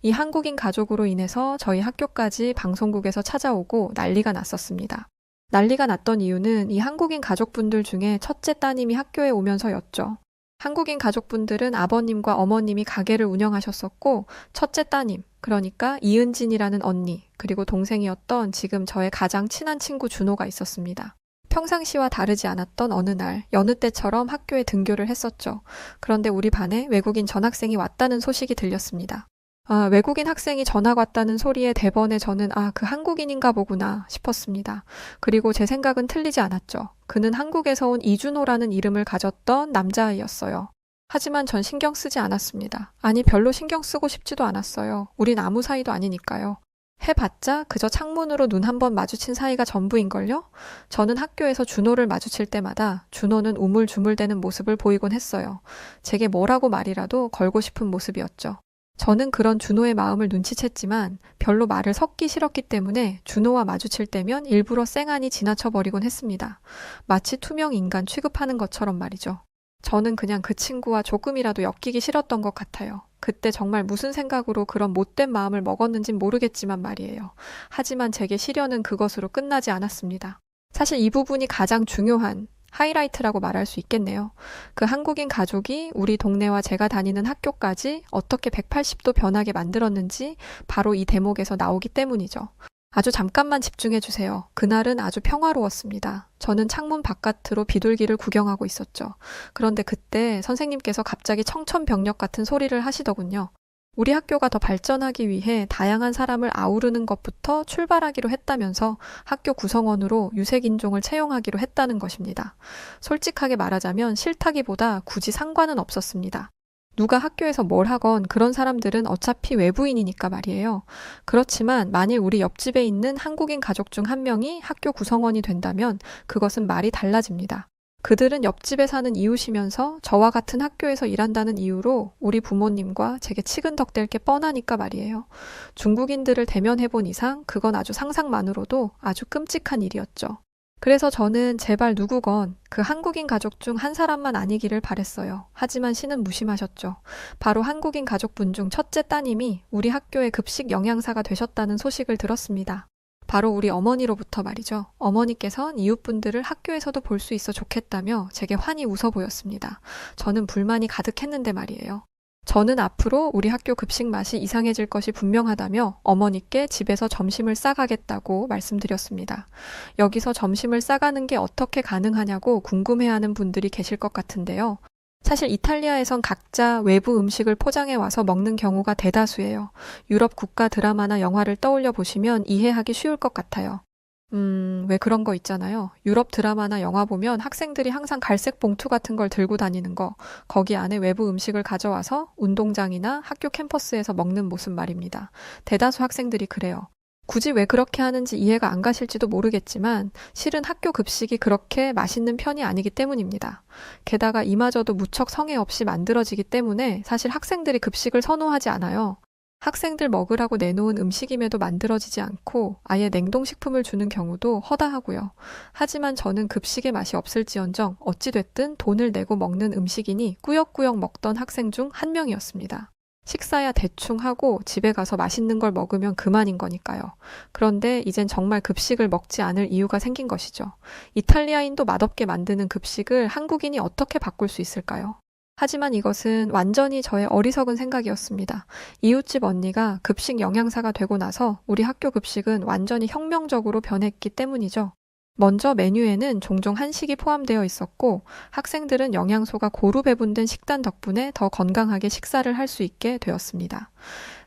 이 한국인 가족으로 인해서 저희 학교까지 방송국에서 찾아오고 난리가 났었습니다. 난리가 났던 이유는 이 한국인 가족분들 중에 첫째 따님이 학교에 오면서였죠. 한국인 가족분들은 아버님과 어머님이 가게를 운영하셨었고 첫째 따님, 그러니까 이은진이라는 언니, 그리고 동생이었던 지금 저의 가장 친한 친구 준호가 있었습니다. 평상시와 다르지 않았던 어느 날, 여느 때처럼 학교에 등교를 했었죠. 그런데 우리 반에 외국인 전학생이 왔다는 소식이 들렸습니다. 외국인 학생이 전학 왔다는 소리에 대번에 저는 그 한국인인가 보구나 싶었습니다. 그리고 제 생각은 틀리지 않았죠. 그는 한국에서 온 이준호라는 이름을 가졌던 남자아이였어요. 하지만 전 신경 쓰지 않았습니다. 아니, 별로 신경 쓰고 싶지도 않았어요. 우린 아무 사이도 아니니까요. 해봤자 그저 창문으로 눈 한 번 마주친 사이가 전부인걸요? 저는 학교에서 준호를 마주칠 때마다 준호는 우물쭈물대는 모습을 보이곤 했어요. 제게 뭐라고 말이라도 걸고 싶은 모습이었죠. 저는 그런 준호의 마음을 눈치챘지만 별로 말을 섞기 싫었기 때문에 준호와 마주칠 때면 일부러 쌩안이 지나쳐버리곤 했습니다. 마치 투명 인간 취급하는 것처럼 말이죠. 저는 그냥 그 친구와 조금이라도 엮이기 싫었던 것 같아요. 그때 정말 무슨 생각으로 그런 못된 마음을 먹었는진 모르겠지만 말이에요. 하지만 제게 시련은 그것으로 끝나지 않았습니다. 사실 이 부분이 가장 중요한 하이라이트라고 말할 수 있겠네요. 그 한국인 가족이 우리 동네와 제가 다니는 학교까지 어떻게 180도 변하게 만들었는지 바로 이 대목에서 나오기 때문이죠. 아주 잠깐만 집중해 주세요. 그날은 아주 평화로웠습니다. 저는 창문 바깥으로 비둘기를 구경하고 있었죠. 그런데 그때 선생님께서 갑자기 청천벽력 같은 소리를 하시더군요. 우리 학교가 더 발전하기 위해 다양한 사람을 아우르는 것부터 출발하기로 했다면서 학교 구성원으로 유색인종을 채용하기로 했다는 것입니다. 솔직하게 말하자면 싫다기보다 굳이 상관은 없었습니다. 누가 학교에서 뭘 하건 그런 사람들은 어차피 외부인이니까 말이에요. 그렇지만 만일 우리 옆집에 있는 한국인 가족 중 한 명이 학교 구성원이 된다면 그것은 말이 달라집니다. 그들은 옆집에 사는 이웃이면서 저와 같은 학교에서 일한다는 이유로 우리 부모님과 제게 치근덕댈 게 뻔하니까 말이에요. 중국인들을 대면해본 이상 그건 아주 상상만으로도 아주 끔찍한 일이었죠. 그래서 저는 제발 누구건 그 한국인 가족 중 한 사람만 아니기를 바랬어요. 하지만 신은 무심하셨죠. 바로 한국인 가족분 중 첫째 따님이 우리 학교의 급식 영양사가 되셨다는 소식을 들었습니다. 바로 우리 어머니로부터 말이죠. 어머니께선 이웃분들을 학교에서도 볼 수 있어 좋겠다며 제게 환히 웃어 보였습니다. 저는 불만이 가득했는데 말이에요. 저는 앞으로 우리 학교 급식 맛이 이상해질 것이 분명하다며 어머니께 집에서 점심을 싸가겠다고 말씀드렸습니다. 여기서 점심을 싸가는 게 어떻게 가능하냐고 궁금해하는 분들이 계실 것 같은데요. 사실 이탈리아에선 각자 외부 음식을 포장해 와서 먹는 경우가 대다수예요. 유럽 국가 드라마나 영화를 떠올려 보시면 이해하기 쉬울 것 같아요. 왜 그런 거 있잖아요. 유럽 드라마나 영화 보면 학생들이 항상 갈색 봉투 같은 걸 들고 다니는 거, 거기 안에 외부 음식을 가져와서 운동장이나 학교 캠퍼스에서 먹는 모습 말입니다. 대다수 학생들이 그래요. 굳이 왜 그렇게 하는지 이해가 안 가실지도 모르겠지만 실은 학교 급식이 그렇게 맛있는 편이 아니기 때문입니다. 게다가 이마저도 무척 성의 없이 만들어지기 때문에 사실 학생들이 급식을 선호하지 않아요. 학생들 먹으라고 내놓은 음식임에도 만들어지지 않고 아예 냉동식품을 주는 경우도 허다하고요. 하지만 저는 급식의 맛이 없을지언정 어찌됐든 돈을 내고 먹는 음식이니 꾸역꾸역 먹던 학생 중 한 명이었습니다. 식사야 대충 하고 집에 가서 맛있는 걸 먹으면 그만인 거니까요. 그런데 이젠 정말 급식을 먹지 않을 이유가 생긴 것이죠. 이탈리아인도 맛없게 만드는 급식을 한국인이 어떻게 바꿀 수 있을까요? 하지만 이것은 완전히 저의 어리석은 생각이었습니다. 이웃집 언니가 급식 영양사가 되고 나서 우리 학교 급식은 완전히 혁명적으로 변했기 때문이죠. 먼저 메뉴에는 종종 한식이 포함되어 있었고 학생들은 영양소가 고루 배분된 식단 덕분에 더 건강하게 식사를 할 수 있게 되었습니다.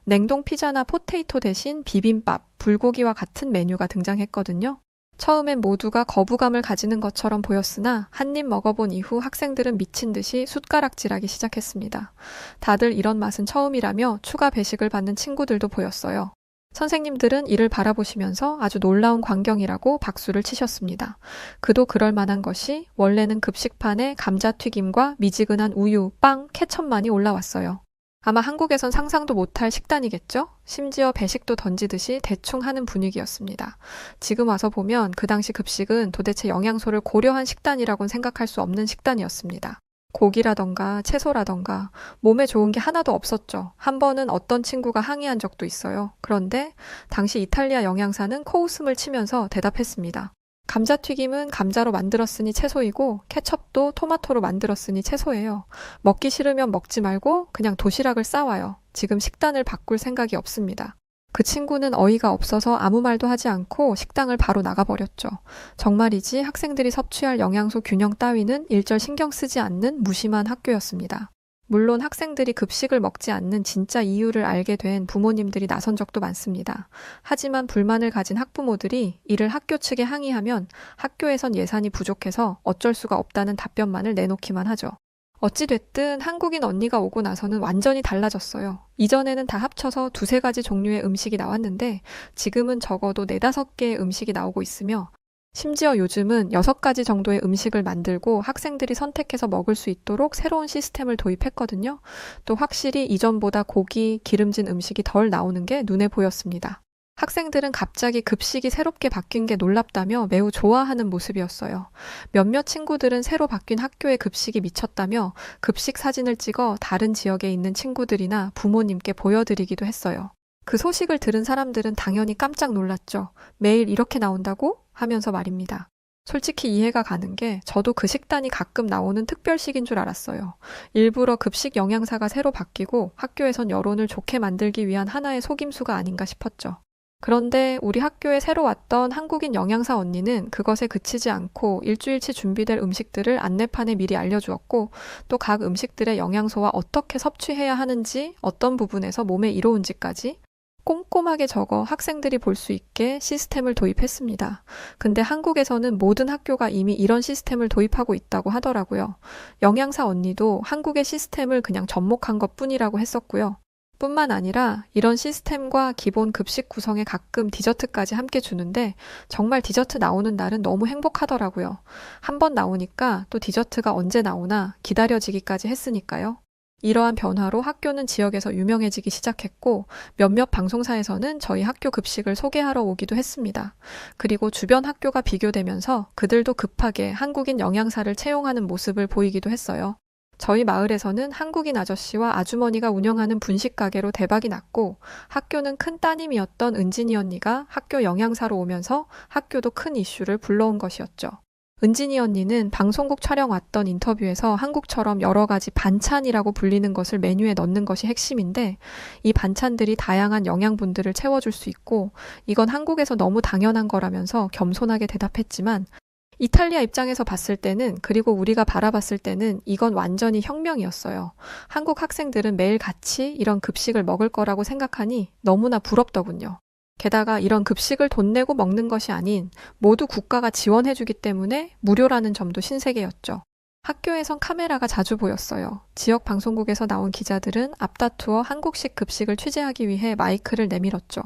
냉동 피자나 포테이토 대신 비빔밥, 불고기와 같은 메뉴가 등장했거든요. 처음엔 모두가 거부감을 가지는 것처럼 보였으나 한 입 먹어본 이후 학생들은 미친 듯이 숟가락질하기 시작했습니다. 다들 이런 맛은 처음이라며 추가 배식을 받는 친구들도 보였어요. 선생님들은 이를 바라보시면서 아주 놀라운 광경이라고 박수를 치셨습니다. 그도 그럴 만한 것이 원래는 급식판에 감자튀김과 미지근한 우유, 빵, 케첩만이 올라왔어요. 아마 한국에선 상상도 못할 식단이겠죠? 심지어 배식도 던지듯이 대충 하는 분위기였습니다. 지금 와서 보면 그 당시 급식은 도대체 영양소를 고려한 식단이라고는 생각할 수 없는 식단이었습니다. 고기라던가 채소라던가 몸에 좋은 게 하나도 없었죠. 한 번은 어떤 친구가 항의한 적도 있어요. 그런데 당시 이탈리아 영양사는 코웃음을 치면서 대답했습니다. 감자튀김은 감자로 만들었으니 채소이고 케첩도 토마토로 만들었으니 채소예요. 먹기 싫으면 먹지 말고 그냥 도시락을 싸와요. 지금 식단을 바꿀 생각이 없습니다. 그 친구는 어이가 없어서 아무 말도 하지 않고 식당을 바로 나가버렸죠. 정말이지 학생들이 섭취할 영양소 균형 따위는 일절 신경 쓰지 않는 무심한 학교였습니다. 물론 학생들이 급식을 먹지 않는 진짜 이유를 알게 된 부모님들이 나선 적도 많습니다. 하지만 불만을 가진 학부모들이 이를 학교 측에 항의하면 학교에선 예산이 부족해서 어쩔 수가 없다는 답변만을 내놓기만 하죠. 어찌됐든 한국인 언니가 오고 나서는 완전히 달라졌어요. 이전에는 다 합쳐서 두세 가지 종류의 음식이 나왔는데 지금은 적어도 네다섯 개의 음식이 나오고 있으며 심지어 요즘은 6가지 정도의 음식을 만들고 학생들이 선택해서 먹을 수 있도록 새로운 시스템을 도입했거든요. 또 확실히 이전보다 고기, 기름진 음식이 덜 나오는 게 눈에 보였습니다. 학생들은 갑자기 급식이 새롭게 바뀐 게 놀랍다며 매우 좋아하는 모습이었어요. 몇몇 친구들은 새로 바뀐 학교의 급식이 미쳤다며 급식 사진을 찍어 다른 지역에 있는 친구들이나 부모님께 보여드리기도 했어요. 그 소식을 들은 사람들은 당연히 깜짝 놀랐죠. 매일 이렇게 나온다고? 하면서 말입니다. 솔직히 이해가 가는 게 저도 그 식단이 가끔 나오는 특별식인 줄 알았어요. 일부러 급식 영양사가 새로 바뀌고 학교에선 여론을 좋게 만들기 위한 하나의 속임수가 아닌가 싶었죠. 그런데 우리 학교에 새로 왔던 한국인 영양사 언니는 그것에 그치지 않고 일주일치 준비될 음식들을 안내판에 미리 알려주었고 또 각 음식들의 영양소와 어떻게 섭취해야 하는지 어떤 부분에서 몸에 이로운지까지 꼼꼼하게 적어 학생들이 볼 수 있게 시스템을 도입했습니다. 근데 한국에서는 모든 학교가 이미 이런 시스템을 도입하고 있다고 하더라고요. 영양사 언니도 한국의 시스템을 그냥 접목한 것뿐이라고 했었고요. 뿐만 아니라 이런 시스템과 기본 급식 구성에 가끔 디저트까지 함께 주는데 정말 디저트 나오는 날은 너무 행복하더라고요. 한 번 나오니까 또 디저트가 언제 나오나 기다려지기까지 했으니까요. 이러한 변화로 학교는 지역에서 유명해지기 시작했고 몇몇 방송사에서는 저희 학교 급식을 소개하러 오기도 했습니다. 그리고 주변 학교가 비교되면서 그들도 급하게 한국인 영양사를 채용하는 모습을 보이기도 했어요. 저희 마을에서는 한국인 아저씨와 아주머니가 운영하는 분식 가게로 대박이 났고 학교는 큰 따님이었던 은진이 언니가 학교 영양사로 오면서 학교도 큰 이슈를 불러온 것이었죠. 은진이 언니는 방송국 촬영 왔던 인터뷰에서 한국처럼 여러 가지 반찬이라고 불리는 것을 메뉴에 넣는 것이 핵심인데 이 반찬들이 다양한 영양분들을 채워줄 수 있고 이건 한국에서 너무 당연한 거라면서 겸손하게 대답했지만 이탈리아 입장에서 봤을 때는 그리고 우리가 바라봤을 때는 이건 완전히 혁명이었어요. 한국 학생들은 매일 같이 이런 급식을 먹을 거라고 생각하니 너무나 부럽더군요. 게다가 이런 급식을 돈 내고 먹는 것이 아닌 모두 국가가 지원해주기 때문에 무료라는 점도 신세계였죠. 학교에선 카메라가 자주 보였어요. 지역 방송국에서 나온 기자들은 앞다투어 한국식 급식을 취재하기 위해 마이크를 내밀었죠.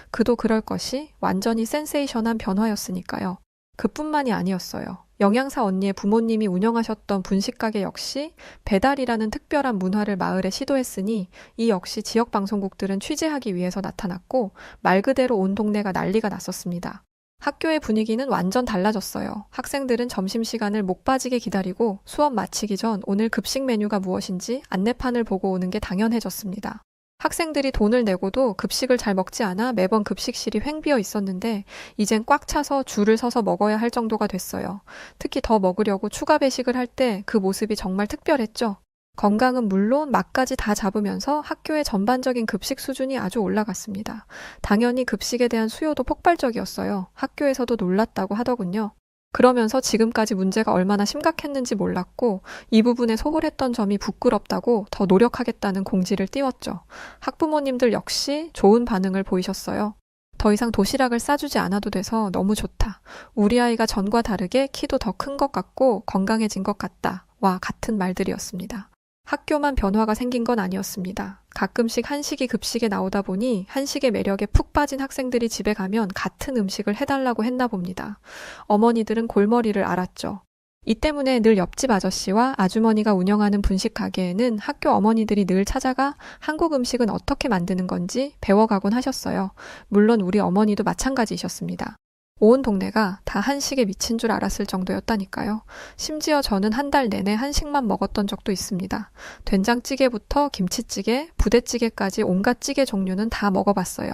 그도 그럴 것이 완전히 센세이션한 변화였으니까요. 그뿐만이 아니었어요. 영양사 언니의 부모님이 운영하셨던 분식가게 역시 배달이라는 특별한 문화를 마을에 시도했으니 이 역시 지역 방송국들은 취재하기 위해서 나타났고 말 그대로 온 동네가 난리가 났었습니다. 학교의 분위기는 완전 달라졌어요. 학생들은 점심시간을 목 빠지게 기다리고 수업 마치기 전 오늘 급식 메뉴가 무엇인지 안내판을 보고 오는 게 당연해졌습니다. 학생들이 돈을 내고도 급식을 잘 먹지 않아 매번 급식실이 횡비어 있었는데 이젠 꽉 차서 줄을 서서 먹어야 할 정도가 됐어요. 특히 더 먹으려고 추가 배식을 할 때 그 모습이 정말 특별했죠. 건강은 물론 맛까지 다 잡으면서 학교의 전반적인 급식 수준이 아주 올라갔습니다. 당연히 급식에 대한 수요도 폭발적이었어요. 학교에서도 놀랐다고 하더군요. 그러면서 지금까지 문제가 얼마나 심각했는지 몰랐고 이 부분에 소홀했던 점이 부끄럽다고 더 노력하겠다는 공지를 띄웠죠. 학부모님들 역시 좋은 반응을 보이셨어요. 더 이상 도시락을 싸주지 않아도 돼서 너무 좋다. 우리 아이가 전과 다르게 키도 더 큰 것 같고 건강해진 것 같다. 와 같은 말들이었습니다. 학교만 변화가 생긴 건 아니었습니다. 가끔씩 한식이 급식에 나오다 보니 한식의 매력에 푹 빠진 학생들이 집에 가면 같은 음식을 해달라고 했나 봅니다. 어머니들은 골머리를 앓았죠. 이 때문에 늘 옆집 아저씨와 아주머니가 운영하는 분식 가게에는 학교 어머니들이 늘 찾아가 한국 음식은 어떻게 만드는 건지 배워가곤 하셨어요. 물론 우리 어머니도 마찬가지이셨습니다. 온 동네가 다 한식에 미친 줄 알았을 정도였다니까요. 심지어 저는 한 달 내내 한식만 먹었던 적도 있습니다. 된장찌개부터 김치찌개, 부대찌개까지 온갖 찌개 종류는 다 먹어봤어요.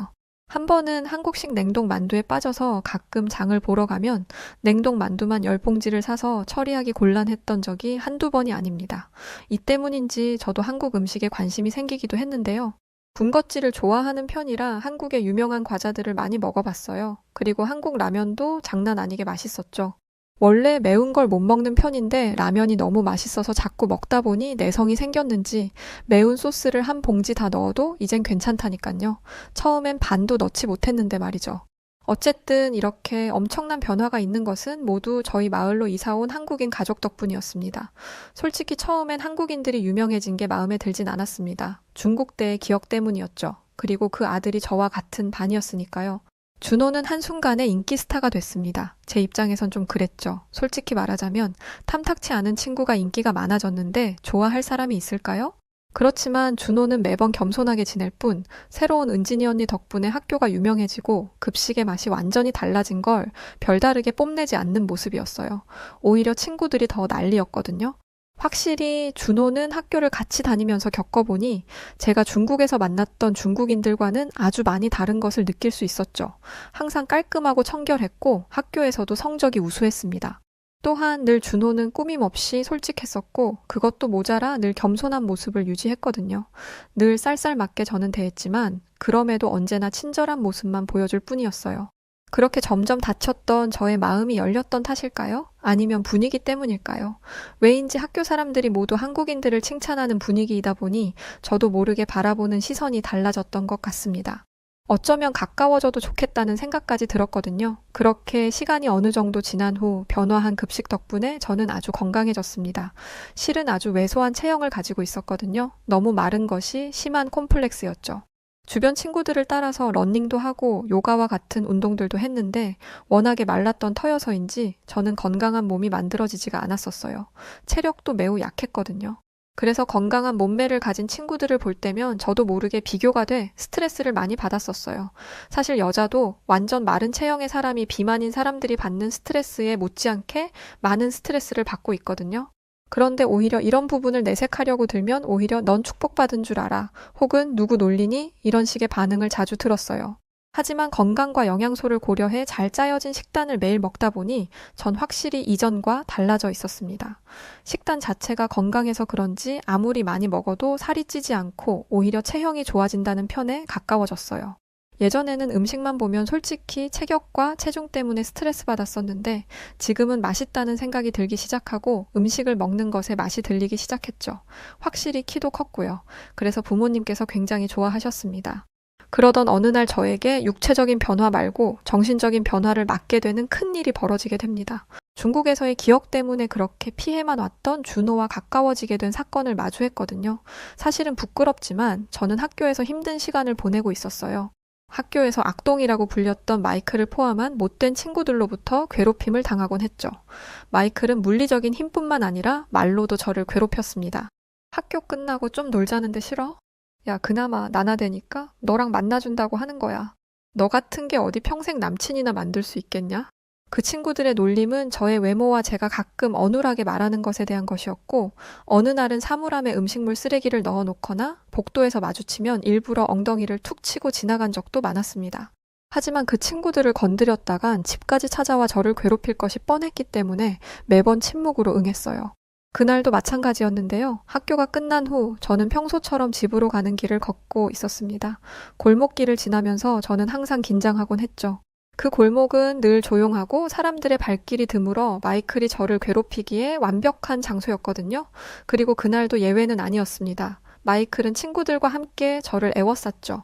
한 번은 한국식 냉동 만두에 빠져서 가끔 장을 보러 가면 냉동 만두만 10봉지를 사서 처리하기 곤란했던 적이 한두 번이 아닙니다. 이 때문인지 저도 한국 음식에 관심이 생기기도 했는데요. 군것질을 좋아하는 편이라 한국의 유명한 과자들을 많이 먹어봤어요. 그리고 한국 라면도 장난 아니게 맛있었죠. 원래 매운 걸 못 먹는 편인데 라면이 너무 맛있어서 자꾸 먹다 보니 내성이 생겼는지 매운 소스를 한 봉지 다 넣어도 이젠 괜찮다니까요. 처음엔 반도 넣지 못했는데 말이죠. 어쨌든 이렇게 엄청난 변화가 있는 것은 모두 저희 마을로 이사 온 한국인 가족 덕분이었습니다. 솔직히 처음엔 한국인들이 유명해진 게 마음에 들진 않았습니다. 중국대의 기억 때문이었죠. 그리고 그 아들이 저와 같은 반이었으니까요. 준호는 한순간에 인기 스타가 됐습니다. 제 입장에선 좀 그랬죠. 솔직히 말하자면 탐탁치 않은 친구가 인기가 많아졌는데 좋아할 사람이 있을까요? 그렇지만 준호는 매번 겸손하게 지낼 뿐 새로운 은진이 언니 덕분에 학교가 유명해지고 급식의 맛이 완전히 달라진 걸 별다르게 뽐내지 않는 모습이었어요. 오히려 친구들이 더 난리였거든요. 확실히 준호는 학교를 같이 다니면서 겪어보니 제가 중국에서 만났던 중국인들과는 아주 많이 다른 것을 느낄 수 있었죠. 항상 깔끔하고 청결했고 학교에서도 성적이 우수했습니다. 또한 늘 준호는 꾸밈 없이 솔직했었고 그것도 모자라 늘 겸손한 모습을 유지했거든요. 늘 쌀쌀맞게 저는 대했지만 그럼에도 언제나 친절한 모습만 보여줄 뿐이었어요. 그렇게 점점 닫혔던 저의 마음이 열렸던 탓일까요? 아니면 분위기 때문일까요? 왜인지 학교 사람들이 모두 한국인들을 칭찬하는 분위기이다 보니 저도 모르게 바라보는 시선이 달라졌던 것 같습니다. 어쩌면 가까워져도 좋겠다는 생각까지 들었거든요. 그렇게 시간이 어느 정도 지난 후 변화한 급식 덕분에 저는 아주 건강해졌습니다. 실은 아주 왜소한 체형을 가지고 있었거든요. 너무 마른 것이 심한 콤플렉스였죠. 주변 친구들을 따라서 러닝도 하고 요가와 같은 운동들도 했는데 워낙에 말랐던 터여서인지 저는 건강한 몸이 만들어지지가 않았었어요. 체력도 매우 약했거든요. 그래서 건강한 몸매를 가진 친구들을 볼 때면 저도 모르게 비교가 돼 스트레스를 많이 받았었어요. 사실 여자도 완전 마른 체형의 사람이 비만인 사람들이 받는 스트레스에 못지않게 많은 스트레스를 받고 있거든요. 그런데 오히려 이런 부분을 내색하려고 들면 오히려 넌 축복받은 줄 알아. 혹은 누구 놀리니? 이런 식의 반응을 자주 들었어요. 하지만 건강과 영양소를 고려해 잘 짜여진 식단을 매일 먹다 보니 전 확실히 이전과 달라져 있었습니다. 식단 자체가 건강해서 그런지 아무리 많이 먹어도 살이 찌지 않고 오히려 체형이 좋아진다는 편에 가까워졌어요. 예전에는 음식만 보면 솔직히 체격과 체중 때문에 스트레스 받았었는데 지금은 맛있다는 생각이 들기 시작하고 음식을 먹는 것에 맛이 들리기 시작했죠. 확실히 키도 컸고요. 그래서 부모님께서 굉장히 좋아하셨습니다. 그러던 어느 날 저에게 육체적인 변화 말고 정신적인 변화를 맞게 되는 큰 일이 벌어지게 됩니다. 중국에서의 기억 때문에 그렇게 피해만 왔던 준호와 가까워지게 된 사건을 마주했거든요. 사실은 부끄럽지만 저는 학교에서 힘든 시간을 보내고 있었어요. 학교에서 악동이라고 불렸던 마이클을 포함한 못된 친구들로부터 괴롭힘을 당하곤 했죠. 마이클은 물리적인 힘뿐만 아니라 말로도 저를 괴롭혔습니다. 학교 끝나고 좀 놀자는데 싫어? 야, 그나마 나나되니까 너랑 만나준다고 하는 거야. 너 같은 게 어디 평생 남친이나 만들 수 있겠냐? 그 친구들의 놀림은 저의 외모와 제가 가끔 어눌하게 말하는 것에 대한 것이었고 어느 날은 사물함에 음식물 쓰레기를 넣어놓거나 복도에서 마주치면 일부러 엉덩이를 툭 치고 지나간 적도 많았습니다. 하지만 그 친구들을 건드렸다간 집까지 찾아와 저를 괴롭힐 것이 뻔했기 때문에 매번 침묵으로 응했어요. 그날도 마찬가지였는데요. 학교가 끝난 후 저는 평소처럼 집으로 가는 길을 걷고 있었습니다. 골목길을 지나면서 저는 항상 긴장하곤 했죠. 그 골목은 늘 조용하고 사람들의 발길이 드물어 마이클이 저를 괴롭히기에 완벽한 장소였거든요. 그리고 그날도 예외는 아니었습니다. 마이클은 친구들과 함께 저를 애워쌌죠.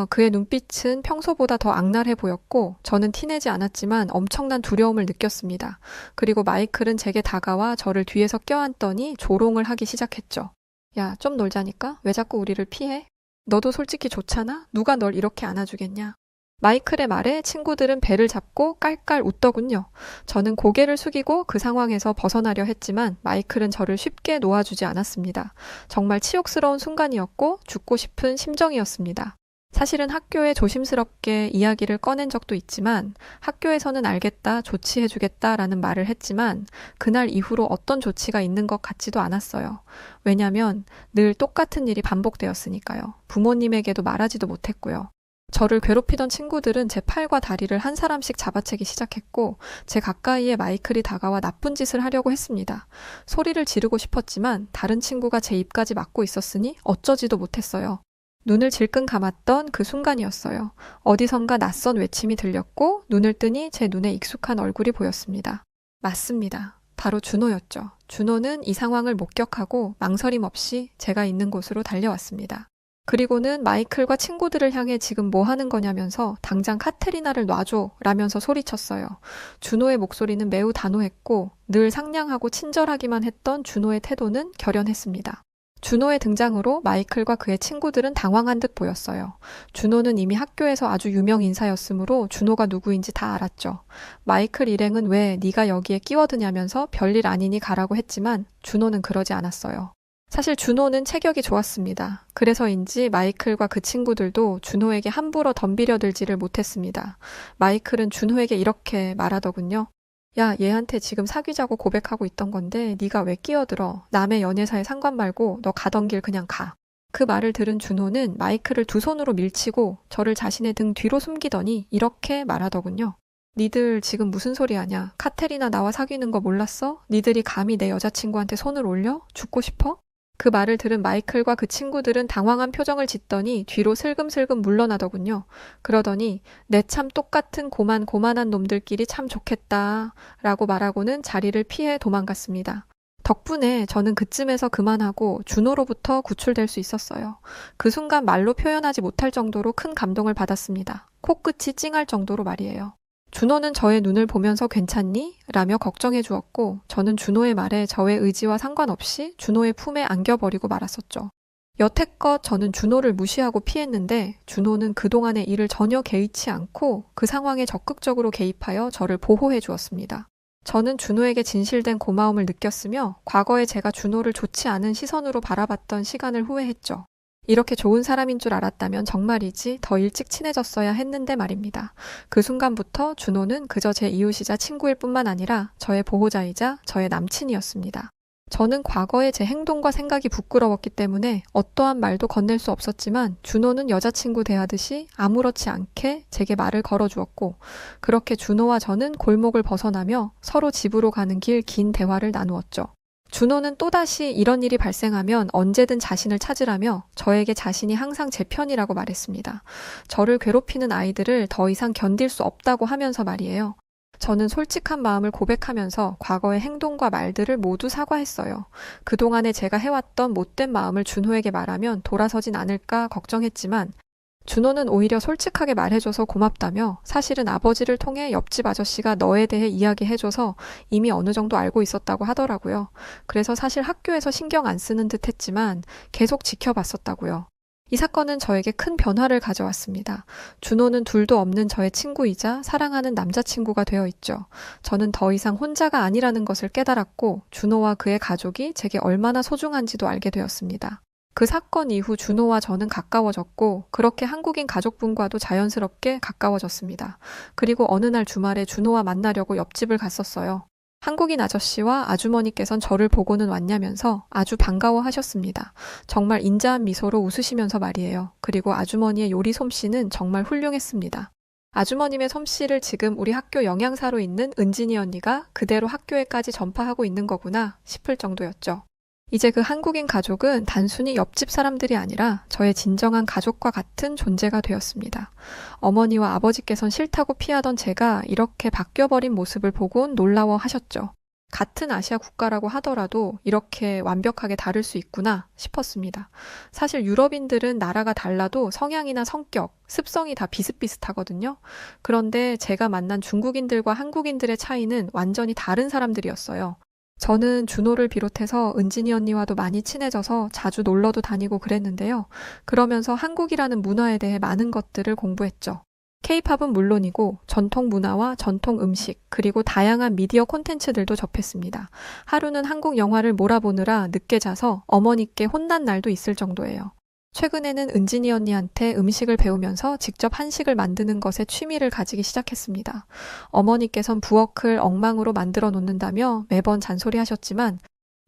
그의 눈빛은 평소보다 더 악랄해 보였고 저는 티내지 않았지만 엄청난 두려움을 느꼈습니다. 그리고 마이클은 제게 다가와 저를 뒤에서 껴안더니 조롱을 하기 시작했죠. 야, 좀 놀자니까? 왜 자꾸 우리를 피해? 너도 솔직히 좋잖아? 누가 널 이렇게 안아주겠냐? 마이클의 말에 친구들은 배를 잡고 깔깔 웃더군요. 저는 고개를 숙이고 그 상황에서 벗어나려 했지만 마이클은 저를 쉽게 놓아주지 않았습니다. 정말 치욕스러운 순간이었고 죽고 싶은 심정이었습니다. 사실은 학교에 조심스럽게 이야기를 꺼낸 적도 있지만 학교에서는 알겠다, 조치해주겠다라는 말을 했지만 그날 이후로 어떤 조치가 있는 것 같지도 않았어요. 왜냐면 늘 똑같은 일이 반복되었으니까요. 부모님에게도 말하지도 못했고요. 저를 괴롭히던 친구들은 제 팔과 다리를 한 사람씩 잡아채기 시작했고 제 가까이에 마이클이 다가와 나쁜 짓을 하려고 했습니다. 소리를 지르고 싶었지만 다른 친구가 제 입까지 막고 있었으니 어쩌지도 못했어요. 눈을 질끈 감았던 그 순간이었어요. 어디선가 낯선 외침이 들렸고 눈을 뜨니 제 눈에 익숙한 얼굴이 보였습니다. 맞습니다. 바로 준호였죠. 준호는 이 상황을 목격하고 망설임 없이 제가 있는 곳으로 달려왔습니다. 그리고는 마이클과 친구들을 향해 지금 뭐 하는 거냐면서 당장 카테리나를 놔줘 라면서 소리쳤어요. 준호의 목소리는 매우 단호했고 늘 상냥하고 친절하기만 했던 준호의 태도는 결연했습니다. 준호의 등장으로 마이클과 그의 친구들은 당황한 듯 보였어요. 준호는 이미 학교에서 아주 유명 인사였으므로 준호가 누구인지 다 알았죠. 마이클 일행은 왜 네가 여기에 끼어드냐면서 별일 아니니 가라고 했지만 준호는 그러지 않았어요. 사실 준호는 체격이 좋았습니다. 그래서인지 마이클과 그 친구들도 준호에게 함부로 덤비려 들지를 못했습니다. 마이클은 준호에게 이렇게 말하더군요. 야, 얘한테 지금 사귀자고 고백하고 있던 건데 네가 왜 끼어들어? 남의 연애사에 상관 말고 너 가던 길 그냥 가. 그 말을 들은 준호는 마이클을 두 손으로 밀치고 저를 자신의 등 뒤로 숨기더니 이렇게 말하더군요. 니들 지금 무슨 소리 하냐? 카테리나 나와 사귀는 거 몰랐어? 니들이 감히 내 여자친구한테 손을 올려? 죽고 싶어? 그 말을 들은 마이클과 그 친구들은 당황한 표정을 짓더니 뒤로 슬금슬금 물러나더군요. 그러더니 내 참 똑같은 고만한 놈들끼리 참 좋겠다 라고 말하고는 자리를 피해 도망갔습니다. 덕분에 저는 그쯤에서 그만하고 준호로부터 구출될 수 있었어요. 그 순간 말로 표현하지 못할 정도로 큰 감동을 받았습니다. 코끝이 찡할 정도로 말이에요. 준호는 저의 눈을 보면서 괜찮니? 라며 걱정해 주었고 저는 준호의 말에 저의 의지와 상관없이 준호의 품에 안겨버리고 말았었죠. 여태껏 저는 준호를 무시하고 피했는데 준호는 그동안의 일을 전혀 개의치 않고 그 상황에 적극적으로 개입하여 저를 보호해 주었습니다. 저는 준호에게 진실된 고마움을 느꼈으며 과거에 제가 준호를 좋지 않은 시선으로 바라봤던 시간을 후회했죠. 이렇게 좋은 사람인 줄 알았다면 정말이지 더 일찍 친해졌어야 했는데 말입니다. 그 순간부터 준호는 그저 제 이웃이자 친구일 뿐만 아니라 저의 보호자이자 저의 남친이었습니다. 저는 과거의 제 행동과 생각이 부끄러웠기 때문에 어떠한 말도 건넬 수 없었지만 준호는 여자친구 대하듯이 아무렇지 않게 제게 말을 걸어주었고 그렇게 준호와 저는 골목을 벗어나며 서로 집으로 가는 길 긴 대화를 나누었죠. 준호는 또다시 이런 일이 발생하면 언제든 자신을 찾으라며 저에게 자신이 항상 제 편이라고 말했습니다. 저를 괴롭히는 아이들을 더 이상 견딜 수 없다고 하면서 말이에요. 저는 솔직한 마음을 고백하면서 과거의 행동과 말들을 모두 사과했어요. 그동안에 제가 해왔던 못된 마음을 준호에게 말하면 돌아서진 않을까 걱정했지만 준호는 오히려 솔직하게 말해줘서 고맙다며 사실은 아버지를 통해 옆집 아저씨가 너에 대해 이야기해줘서 이미 어느 정도 알고 있었다고 하더라고요. 그래서 사실 학교에서 신경 안 쓰는 듯 했지만 계속 지켜봤었다고요. 이 사건은 저에게 큰 변화를 가져왔습니다. 준호는 둘도 없는 저의 친구이자 사랑하는 남자친구가 되어 있죠. 저는 더 이상 혼자가 아니라는 것을 깨달았고 준호와 그의 가족이 제게 얼마나 소중한지도 알게 되었습니다. 그 사건 이후 준호와 저는 가까워졌고 그렇게 한국인 가족분과도 자연스럽게 가까워졌습니다. 그리고 어느 날 주말에 준호와 만나려고 옆집을 갔었어요. 한국인 아저씨와 아주머니께선 저를 보고는 왔냐면서 아주 반가워하셨습니다. 정말 인자한 미소로 웃으시면서 말이에요. 그리고 아주머니의 요리 솜씨는 정말 훌륭했습니다. 아주머님의 솜씨를 지금 우리 학교 영양사로 있는 은진이 언니가 그대로 학교에까지 전파하고 있는 거구나 싶을 정도였죠. 이제 그 한국인 가족은 단순히 옆집 사람들이 아니라 저의 진정한 가족과 같은 존재가 되었습니다. 어머니와 아버지께선 싫다고 피하던 제가 이렇게 바뀌어버린 모습을 보곤 놀라워하셨죠. 같은 아시아 국가라고 하더라도 이렇게 완벽하게 다를 수 있구나 싶었습니다. 사실 유럽인들은 나라가 달라도 성향이나 성격, 습성이 다 비슷비슷하거든요. 그런데 제가 만난 중국인들과 한국인들의 차이는 완전히 다른 사람들이었어요. 저는 준호를 비롯해서 은진이 언니와도 많이 친해져서 자주 놀러도 다니고 그랬는데요. 그러면서 한국이라는 문화에 대해 많은 것들을 공부했죠. K-팝은 물론이고 전통 문화와 전통 음식 그리고 다양한 미디어 콘텐츠들도 접했습니다. 하루는 한국 영화를 몰아보느라 늦게 자서 어머니께 혼난 날도 있을 정도예요. 최근에는 은진이 언니한테 음식을 배우면서 직접 한식을 만드는 것에 취미를 가지기 시작했습니다. 어머니께선 부엌을 엉망으로 만들어 놓는다며 매번 잔소리하셨지만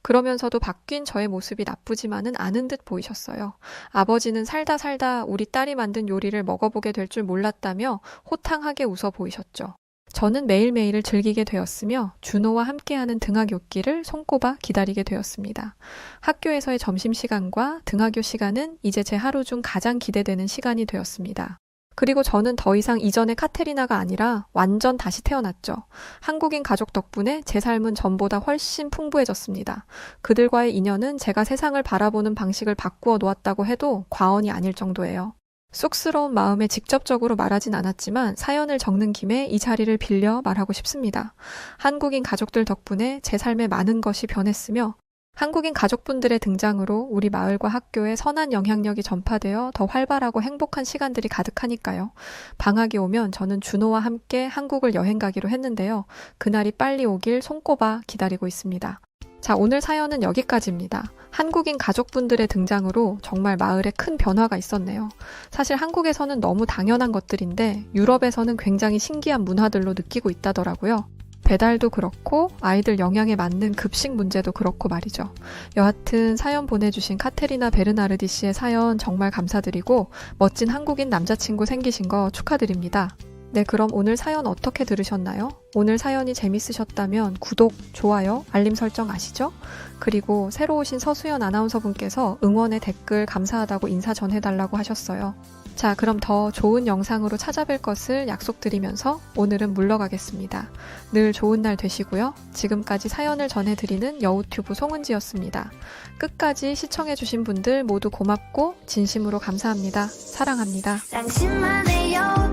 그러면서도 바뀐 저의 모습이 나쁘지만은 않은 듯 보이셨어요. 아버지는 살다 우리 딸이 만든 요리를 먹어보게 될 줄 몰랐다며 호탕하게 웃어 보이셨죠. 저는 매일매일을 즐기게 되었으며 준호와 함께하는 등하굣길을 손꼽아 기다리게 되었습니다. 학교에서의 점심시간과 등하교 시간은 이제 제 하루 중 가장 기대되는 시간이 되었습니다. 그리고 저는 더 이상 이전의 카테리나가 아니라 완전 다시 태어났죠. 한국인 가족 덕분에 제 삶은 전보다 훨씬 풍부해졌습니다. 그들과의 인연은 제가 세상을 바라보는 방식을 바꾸어 놓았다고 해도 과언이 아닐 정도예요. 쑥스러운 마음에 직접적으로 말하진 않았지만 사연을 적는 김에 이 자리를 빌려 말하고 싶습니다. 한국인 가족들 덕분에 제 삶에 많은 것이 변했으며 한국인 가족분들의 등장으로 우리 마을과 학교에 선한 영향력이 전파되어 더 활발하고 행복한 시간들이 가득하니까요. 방학이 오면 저는 준호와 함께 한국을 여행 가기로 했는데요. 그날이 빨리 오길 손꼽아 기다리고 있습니다. 자, 오늘 사연은 여기까지입니다. 한국인 가족분들의 등장으로 정말 마을에 큰 변화가 있었네요. 사실 한국에서는 너무 당연한 것들인데 유럽에서는 굉장히 신기한 문화들로 느끼고 있다더라고요. 배달도 그렇고 아이들 영양에 맞는 급식 문제도 그렇고 말이죠. 여하튼 사연 보내주신 카테리나 베르나르디 씨의 사연 정말 감사드리고 멋진 한국인 남자친구 생기신 거 축하드립니다. 네, 그럼 오늘 사연 어떻게 들으셨나요? 오늘 사연이 재밌으셨다면 구독, 좋아요, 알림 설정 아시죠? 그리고 새로 오신 서수연 아나운서분께서 응원의 댓글 감사하다고 인사 전해달라고 하셨어요. 자, 그럼 더 좋은 영상으로 찾아뵐 것을 약속드리면서 오늘은 물러가겠습니다. 늘 좋은 날 되시고요. 지금까지 사연을 전해드리는 여우튜브 송은지였습니다. 끝까지 시청해주신 분들 모두 고맙고 진심으로 감사합니다. 사랑합니다. 당신만의 여우